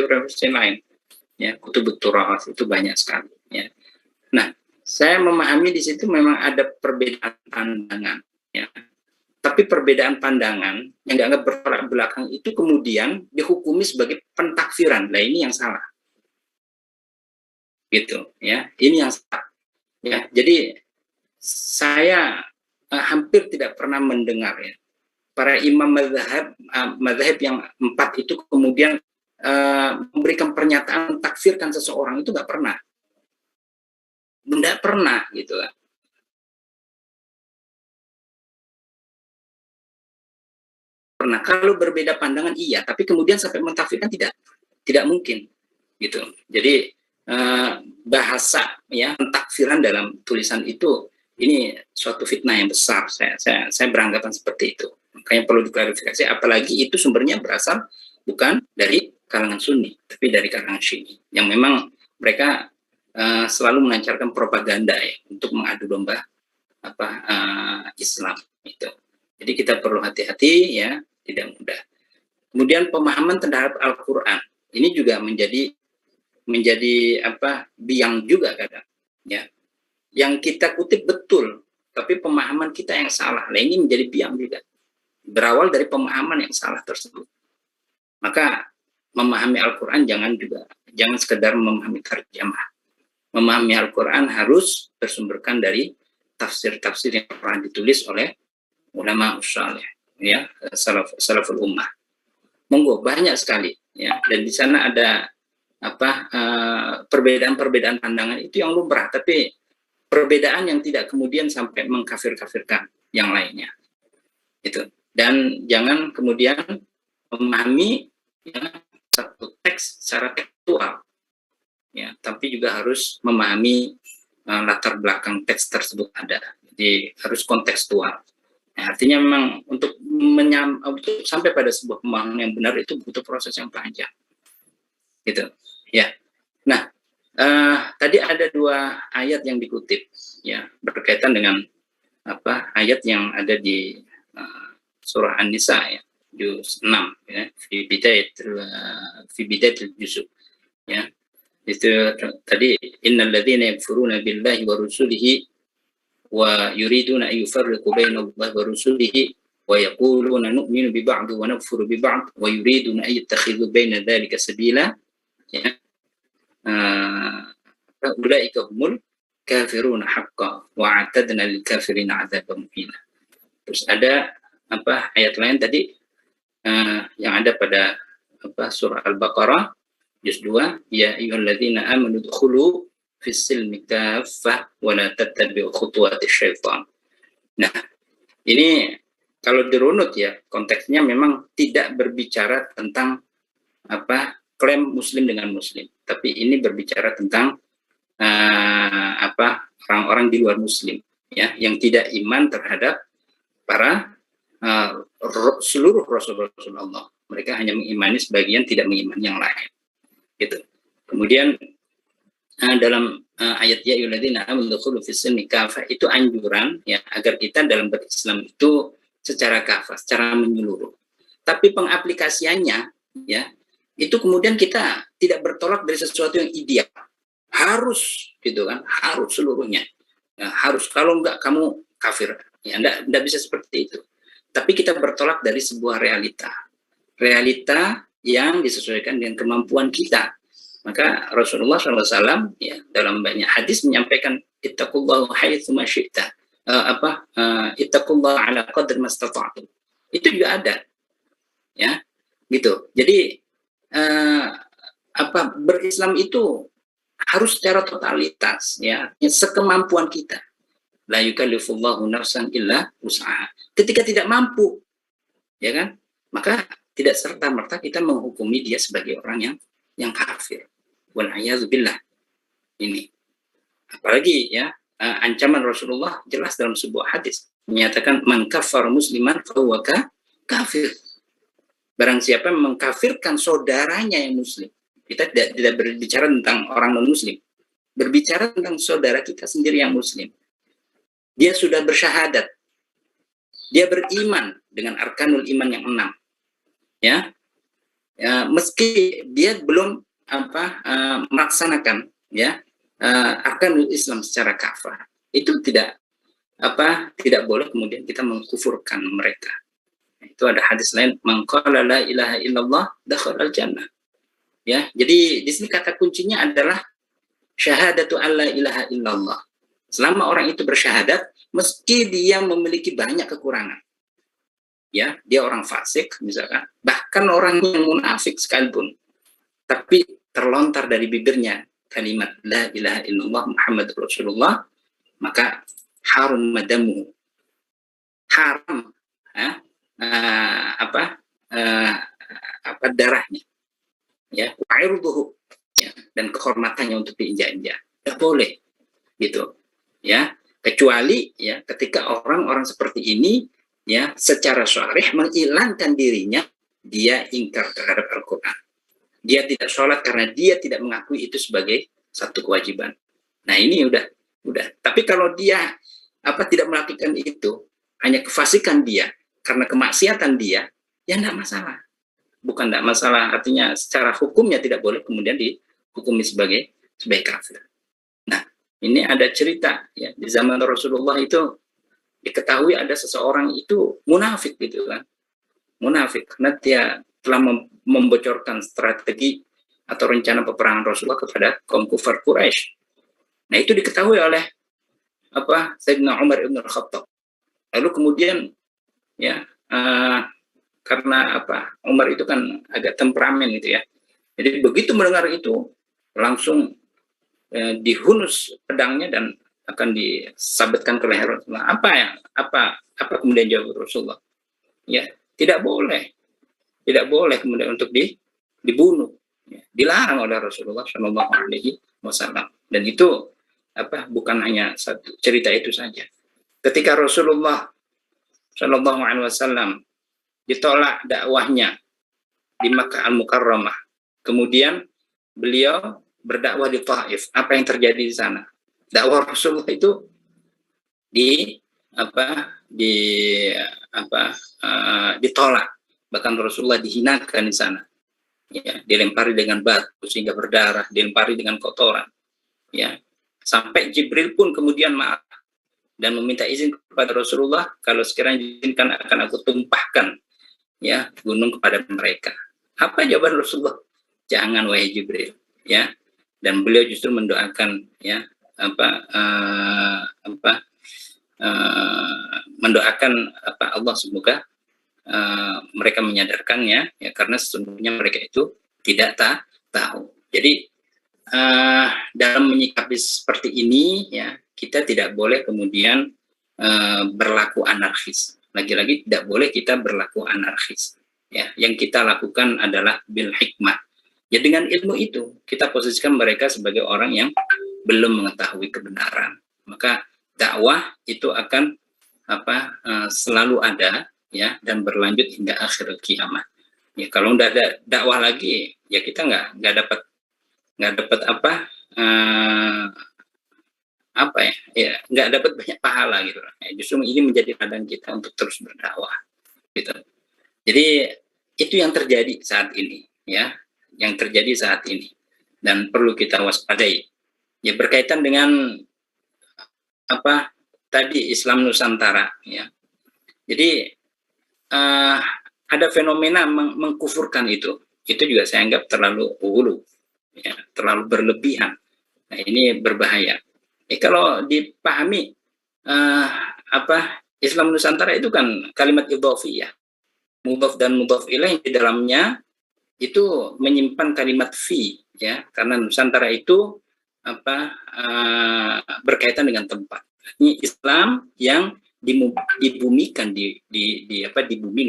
A: lain ya, kutubut turas itu banyak sekali ya. Nah, saya memahami di situ memang ada perbedaan pandangan ya, tapi perbedaan pandangan yang dianggap bertolak belakang itu kemudian dihukumi sebagai pentakfiran. Nah, ini yang salah gitu ya, ini yang salah ya. Jadi saya hampir tidak pernah mendengar ya para imam mazhab yang 4 itu kemudian memberikan pernyataan takfirkan seseorang, itu nggak pernah gitu lah. Pernah, kalau berbeda pandangan iya, tapi kemudian sampai mentakfirkan tidak mungkin gitu. Jadi bahasa ya pentakfiran dalam tulisan itu, ini suatu fitnah yang besar. Saya beranggapan seperti itu. Makanya perlu diklarifikasi, apalagi itu sumbernya berasal bukan dari kalangan Sunni, tapi dari kalangan Syi'i, yang memang mereka selalu melancarkan propaganda ya untuk mengadu domba Islam itu. Jadi kita perlu hati-hati ya, tidak mudah. Kemudian pemahaman terhadap Al-Qur'an ini juga menjadi biang juga kadang ya. Yang kita kutip betul, tapi pemahaman kita yang salah. Nah, ini menjadi biang juga. Berawal dari pemahaman yang salah tersebut. Maka memahami Al-Qur'an jangan sekedar memahami terjemah. Memahami Al-Qur'an harus bersumberkan dari tafsir-tafsir yang pernah ditulis oleh ulama saleh ya, salaful ummah. Monggo, banyak sekali ya, dan di sana ada perbedaan-perbedaan pandangan itu yang lumrah, tapi perbedaan yang tidak kemudian sampai mengkafir-kafirkan yang lainnya itu. Dan jangan kemudian memahami ya, satu teks secara tekstual ya, tapi juga harus memahami latar belakang teks tersebut ada. Jadi harus kontekstual. Nah, artinya memang untuk sampai pada sebuah pemahaman yang benar itu butuh proses yang panjang gitu ya. Nah, tadi ada 2 ayat yang dikutip ya, berkaitan dengan ayat yang ada di surah An-Nisa ya, juz 6 ya, fi bidayatil juz ya. Itu tadi, innal ladzina yakfuruna billahi wa rusulihi wa yuriduna an yufarriqu bainallahi wa rusulihi ويقولون نؤمن ببعض ونكفر ببعض ويريدون أن يتخذوا بين ذلك سبيلا أولئك هم الكافرون حقا وأعتدنا للكافرين عذابا مهينا. Terus ada ayat lain tadi yang ada pada surah Al-Baqarah juz 2, ya ayyuhalladzina amanu dkhulu fis silmi kaffah wa la tattabi'u khutuwatis syaitan. Nah, ini kalau dirunut ya, konteksnya memang tidak berbicara tentang klaim muslim dengan muslim, tapi ini berbicara tentang orang-orang di luar muslim ya, yang tidak iman terhadap para seluruh Rasul-Rasul Allah. Mereka hanya mengimani sebagian, tidak mengimani yang lain. Gitu. Kemudian dalam ayat ya ayyuhalladzina amanu dkhulu fis silmi kafah, itu anjuran ya agar kita dalam berislam itu secara kafah, secara menyeluruh. Tapi pengaplikasiannya ya, itu kemudian kita tidak bertolak dari sesuatu yang ideal. Harus gitu kan, harus seluruhnya. Ya, harus, kalau enggak kamu kafir. Ya, enggak bisa seperti itu. Tapi kita bertolak dari sebuah realita yang disesuaikan dengan kemampuan kita. Maka Rasulullah SAW ya, dalam banyak hadis menyampaikan ittaqullaha haitsu ma syi'ta, ittaqullaha ala qadri mastata'tum. Itu juga ada, ya, gitu. Jadi berislam itu harus secara totalitas, ya, sekemampuan kita. La yukallifullahu nafsan illa wus'aha. Ketika tidak mampu, ya kan, maka tidak serta-merta kita menghukumi dia sebagai orang yang kafir. Wal'iyadzubillah. Ini. Apalagi ya, ancaman Rasulullah jelas dalam sebuah hadis. Menyatakan, man kafar musliman fahuwa kafir. Barang siapa mengkafirkan saudaranya yang muslim. Kita tidak berbicara tentang orang non-muslim. Berbicara tentang saudara kita sendiri yang muslim. Dia sudah bersyahadat. Dia beriman dengan arkanul iman yang 6. Ya, meski dia belum melaksanakan ya arkanul Islam secara kafah, itu tidak boleh kemudian kita mengkufurkan mereka. Itu ada hadis lain, man qala la ilaha illallah dakhalal jannah. Ya, jadi di sini kata kuncinya adalah syahadatu alla ilaha illallah. Selama orang itu bersyahadat, meski dia memiliki banyak kekurangan, ya, dia orang fasik misalkan, bahkan orang yang munafik sekalipun, tapi terlontar dari bibirnya kalimat la ilaha illallah Muhammadur Rasulullah, maka harum madamu, haram darahnya, ya, wa'irduhu, ya, dan kehormatannya untuk diinjak-injak. Tidak boleh, gitu, ya, kecuali ya ketika orang-orang seperti ini ya secara syarih menghilangkan dirinya, dia ingkar terhadap Al-Quran. Dia tidak sholat karena dia tidak mengakui itu sebagai satu kewajiban. Nah, ini udah. Tapi kalau dia tidak melakukan itu, hanya kefasikan dia karena kemaksiatan dia, ya enggak masalah. Bukan enggak masalah, artinya secara hukumnya tidak boleh kemudian dihukumi sebagai kafir. Nah, ini ada cerita ya, di zaman Rasulullah itu diketahui ada seseorang itu munafik gitu kan. Munafik karena dia telah membocorkan strategi atau rencana peperangan Rasulullah kepada kaum kufar Quraisy. Nah, itu diketahui oleh Sayyidina Umar ibn al-Khattab. Lalu kemudian ya karena Umar itu kan agak temperamen gitu ya. Jadi begitu mendengar itu langsung dihunus pedangnya dan akan disabetkan ke leher Rasulullah. Apa kemudian jawab Rasulullah? Ya, tidak boleh kemudian untuk dibunuh. Ya, dilarang oleh Rasulullah SAW. Dan itu bukan hanya satu cerita itu saja. Ketika Rasulullah SAW ditolak dakwahnya di Makkah Al-Mukarramah, kemudian beliau berdakwah di Taif. Apa yang terjadi di sana? Dakwah Rasulullah itu ditolak. Bahkan Rasulullah dihinakan di sana. Ya, dilempari dengan batu sehingga berdarah, dilempari dengan kotoran. Ya, sampai Jibril pun kemudian marah. dan meminta izin kepada Rasulullah, kalau sekiranya diizinkan akan aku tumpahkan ya gunung kepada mereka. Apa jawaban Rasulullah? Jangan wahai Jibril, ya. Dan beliau justru mendoakan ya mendoakan Allah semoga mereka menyadarkannya ya, karena sesungguhnya mereka itu tidak tahu. Jadi dalam menyikapi seperti ini ya, kita tidak boleh kemudian berlaku anarkis. Lagi-lagi tidak boleh kita berlaku anarkis. Ya, yang kita lakukan adalah bil hikmah. Ya, dengan ilmu itu kita posisikan mereka sebagai orang yang belum mengetahui kebenaran. Maka dakwah itu akan selalu ada ya, dan berlanjut hingga akhir kiamat. Ya, kalau udah ada dakwah lagi ya kita nggak dapat nggak dapat banyak pahala gitu. Ya, justru ini menjadi ladang kita untuk terus berdakwah gitu. Jadi itu yang terjadi saat ini ya, yang terjadi saat ini dan perlu kita waspadai. Ya, berkaitan dengan tadi Islam Nusantara ya. Jadi ada fenomena mengkufurkan itu juga saya anggap terlalu ulu ya, terlalu berlebihan. Nah, ini berbahaya. Kalau dipahami Islam Nusantara itu kan kalimat idhofiyah, mudhaf dan mudhaf ilaih, di dalamnya itu menyimpan kalimat fi ya, karena Nusantara itu berkaitan dengan tempat. Ini Islam yang dibumikan di bumi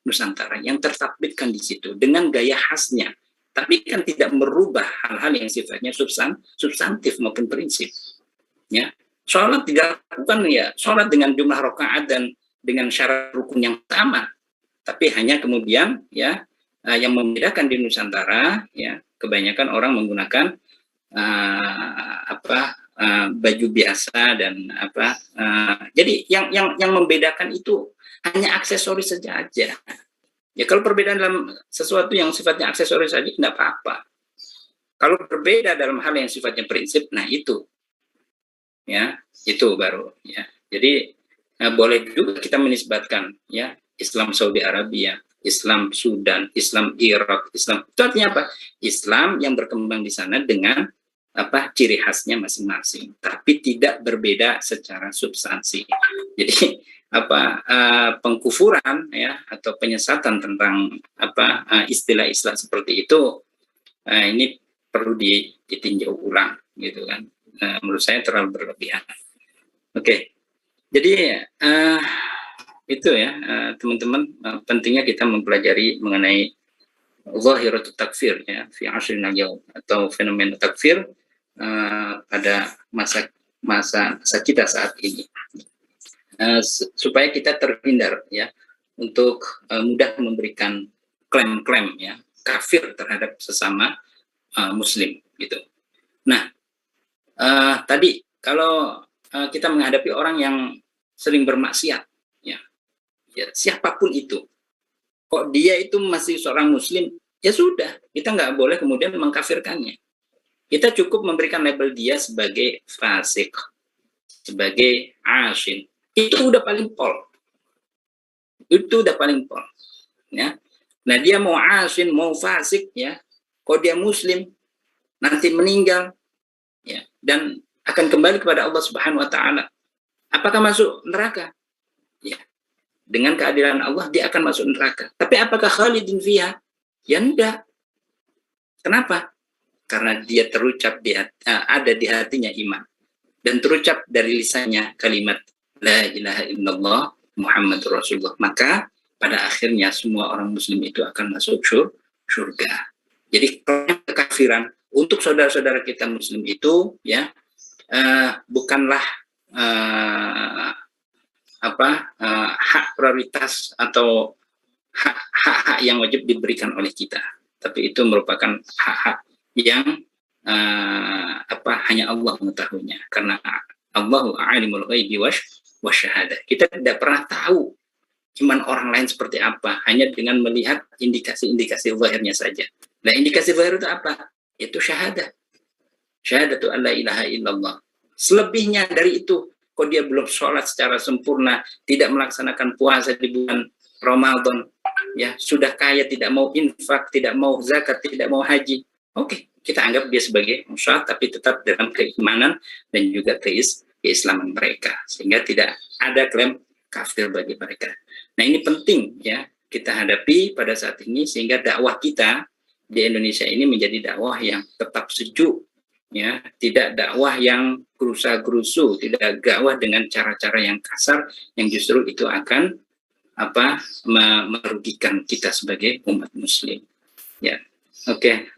A: Nusantara, yang tertaklitkan di situ dengan gaya khasnya, tapi kan tidak merubah hal-hal yang sifatnya substantif maupun prinsip. Ya, sholat dilakukan ya, sholat dengan jumlah rakaat dan dengan syarat rukun yang sama, tapi hanya kemudian ya yang membedakan di Nusantara ya, kebanyakan orang menggunakan baju biasa dan jadi yang membedakan itu hanya aksesoris saja. Ya, kalau perbedaan dalam sesuatu yang sifatnya aksesoris saja tidak apa-apa. Kalau berbeda dalam hal yang sifatnya prinsip, nah itu ya, itu baru ya. Jadi boleh juga kita menisbatkan ya, Islam Saudi Arabia, Islam Sudan, Islam Irak, Islam itu artinya apa? Islam yang berkembang di sana dengan ciri khasnya masing-masing, tapi tidak berbeda secara substansi. Jadi pengkufuran ya atau penyesatan tentang istilah-istilah seperti itu ini perlu ditinjau ulang gitu kan. Menurut saya terlalu berlebihan. Oke. Jadi itu ya teman-teman, pentingnya kita mempelajari mengenai zahiratut takfir ya fi asrina yaum, atau fenomena takfir pada masa kita saat ini, supaya kita terhindar ya untuk mudah memberikan klaim-klaim ya kafir terhadap sesama muslim gitu. Nah, tadi kalau kita menghadapi orang yang sering bermaksiat ya siapapun itu, kok dia itu masih seorang muslim, ya sudah, kita nggak boleh kemudian mengkafirkannya. Kita cukup memberikan label dia sebagai fasik, sebagai asin. Itu udah paling pol. Itu udah paling pol. Ya. Nah, dia mau asin, mau fasik ya, kok dia muslim, nanti meninggal ya, dan akan kembali kepada Allah Subhanahu wa taala. Apakah masuk neraka? Ya. Dengan keadilan Allah dia akan masuk neraka. Tapi apakah khalidin fiha? Ya enggak. Kenapa? Karena dia terucap ada di hatinya iman, dan terucap dari lisannya kalimat la ilaha illallah Muhammadur Rasulullah. Maka pada akhirnya semua orang muslim itu akan masuk surga. Jadi kekafiran untuk saudara-saudara kita muslim itu ya bukanlah hak prioritas atau hak-hak yang wajib diberikan oleh kita, tapi itu merupakan hak-hak yang hanya Allah mengetahuinya, karena Allahu a'limul ghaibi wasyahadah. Kita tidak pernah tahu iman orang lain seperti apa, hanya dengan melihat indikasi-indikasi zahirnya saja. Nah, indikasi zahir itu apa? Itu syahadah. Syahadatu an la ilaha illallah. Selebihnya dari itu kok dia belum sholat secara sempurna, tidak melaksanakan puasa di bulan Ramadan, ya sudah kaya, tidak mau infak, tidak mau zakat, tidak mau haji. Oke, kita anggap dia sebagai musyrik, tapi tetap dalam keimanan dan juga keislaman mereka, sehingga tidak ada klaim kafir bagi mereka. Nah, ini penting ya kita hadapi pada saat ini, sehingga dakwah kita di Indonesia ini menjadi dakwah yang tetap sejuk, ya, tidak dakwah yang gerusa-gerusu, tidak dakwah dengan cara-cara yang kasar, yang justru itu akan merugikan kita sebagai umat Muslim. Ya, oke.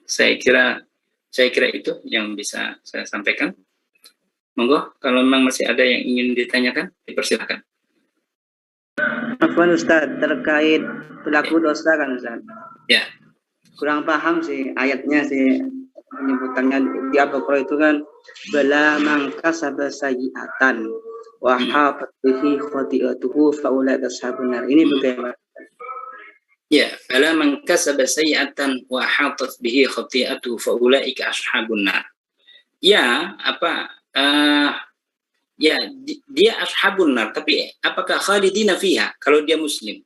A: Saya kira itu yang bisa saya sampaikan. Monggo, kalau memang masih ada yang ingin ditanyakan, dipersilakan.
B: Afwan Ustaz, terkait pelaku dosa kan Ustaz?
A: Ya.
B: Kurang paham sih ayatnya sih, penyebutannya di Al-Baqarah itu kan bala man kasaba sayyi'atan wa hatat bihi khati'atuhu fa ulaika ashabun nar. Ini bagaimana?
A: Ya, bala man kasaba sayyi'atan wa hatat bihi khati'atuhu fa ulaika ashabun nar. Ya, ya, dia ashabun nar, tapi apakah khalidina fiha kalau dia muslim?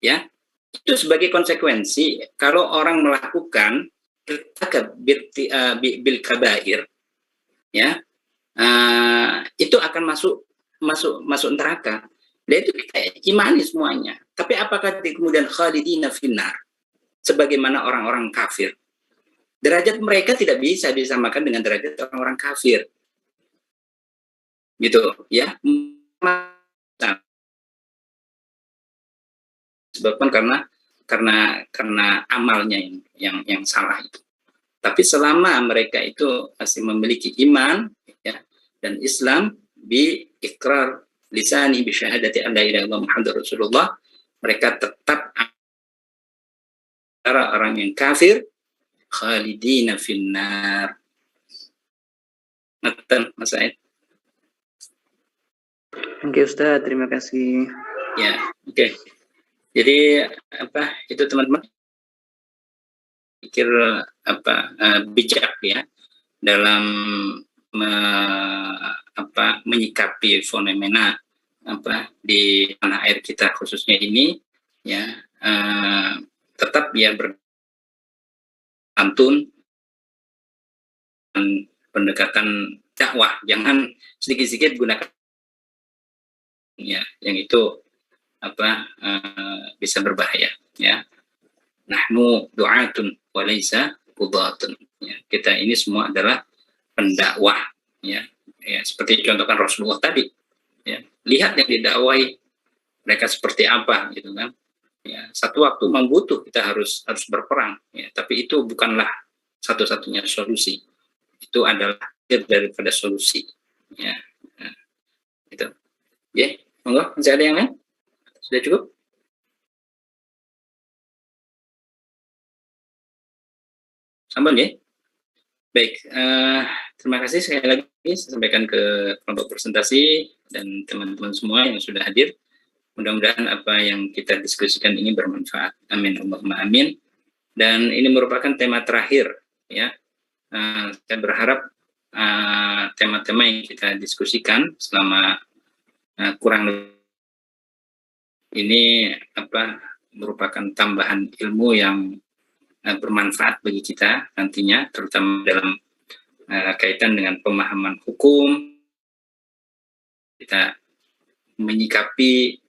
A: Ya, itu sebagai konsekuensi kalau orang melakukan bil kabair, ya, itu akan masuk neraka. Dan itu kita imani semuanya. Tapi apakah kemudian khalidina finnar sebagaimana orang-orang kafir? Derajat mereka tidak bisa disamakan dengan derajat orang-orang kafir. Gitu, ya. Sebabkan karena amalnya yang salah itu. Tapi selama mereka itu masih memiliki iman, ya, dan Islam bi ikrar lisani bi syahadati an la ilaha illallah Muhammadur Rasulullah, mereka tetap antara orang yang kafir khalidina finnar. Ngerti, Mas Said?
B: Oke Ustaz, terima kasih.
A: Ya, oke. Jadi itu teman-teman pikir bijak ya dalam menyikapi fenomena di tanah air kita khususnya ini, ya, tetap ya berantun dan pendekatan dakwah, jangan sedikit-sedikit gunakan ya yang itu bisa berbahaya, ya. Nahnu du'atun wa laisa qudatun, ya. Kita ini semua adalah pendakwah, ya. Ya, seperti contohkan Rasulullah tadi, ya. Lihat yang didakwahi mereka seperti apa, gitu kan. Ya, satu waktu membutuh kita harus berperang, ya. Tapi itu bukanlah satu-satunya solusi. Itu adalah akhir daripada solusi, ya. Nah, itu. Ya, monggo, masih ada yang lain? Sudah cukup? Sambal ya? Baik, terima kasih sekali lagi saya sampaikan ke kelompok presentasi dan teman-teman semua yang sudah hadir. Mudah-mudahan apa yang kita diskusikan ini bermanfaat. Amin, Allahumma amin. Dan ini merupakan tema terakhir, ya. Saya berharap tema-tema yang kita diskusikan selama kurang lebih ini merupakan tambahan ilmu yang bermanfaat bagi kita nantinya, terutama dalam kaitan dengan pemahaman hukum, kita menyikapi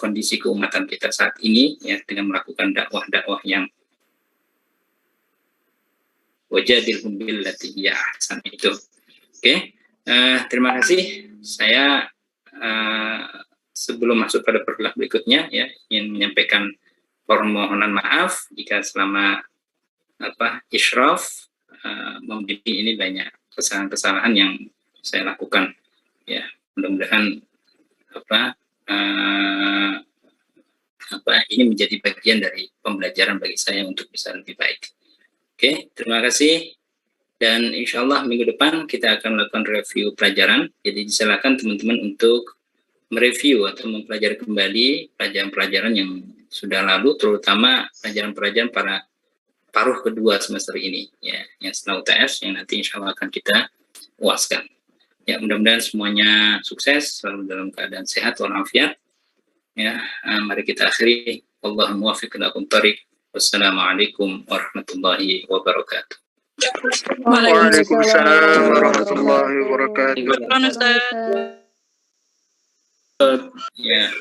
A: kondisi keumatan kita saat ini, ya, dengan melakukan dakwah-dakwah yang wajadilhum billati hiya ahsan itu. Oke, terima kasih. Saya sebelum masuk pada perkelas berikutnya, ya, ingin menyampaikan permohonan maaf jika selama israf ini banyak kesalahan-kesalahan yang saya lakukan, ya. Mudah-mudahan ini menjadi bagian dari pembelajaran bagi saya untuk bisa lebih baik. Oke, terima kasih. Dan insya Allah minggu depan kita akan melakukan review pelajaran. Jadi silakan teman-teman untuk mereview atau mempelajari kembali pelajaran-pelajaran yang sudah lalu, terutama pelajaran-pelajaran paruh kedua semester ini, ya, yang setelah UTS yang nanti insya Allah akan kita UASkan. Ya, mudah-mudahan semuanya sukses, selalu dalam keadaan sehat walafiat. Ya, mari kita akhiri. Allahumma muwaffiq ila aqwamit thoriq. Wassalamualaikum warahmatullahi wabarakatuh.
H: Waalaikumsalam warahmatullahi wabarakatuh.
C: Waalaikumsalam.
A: Ya.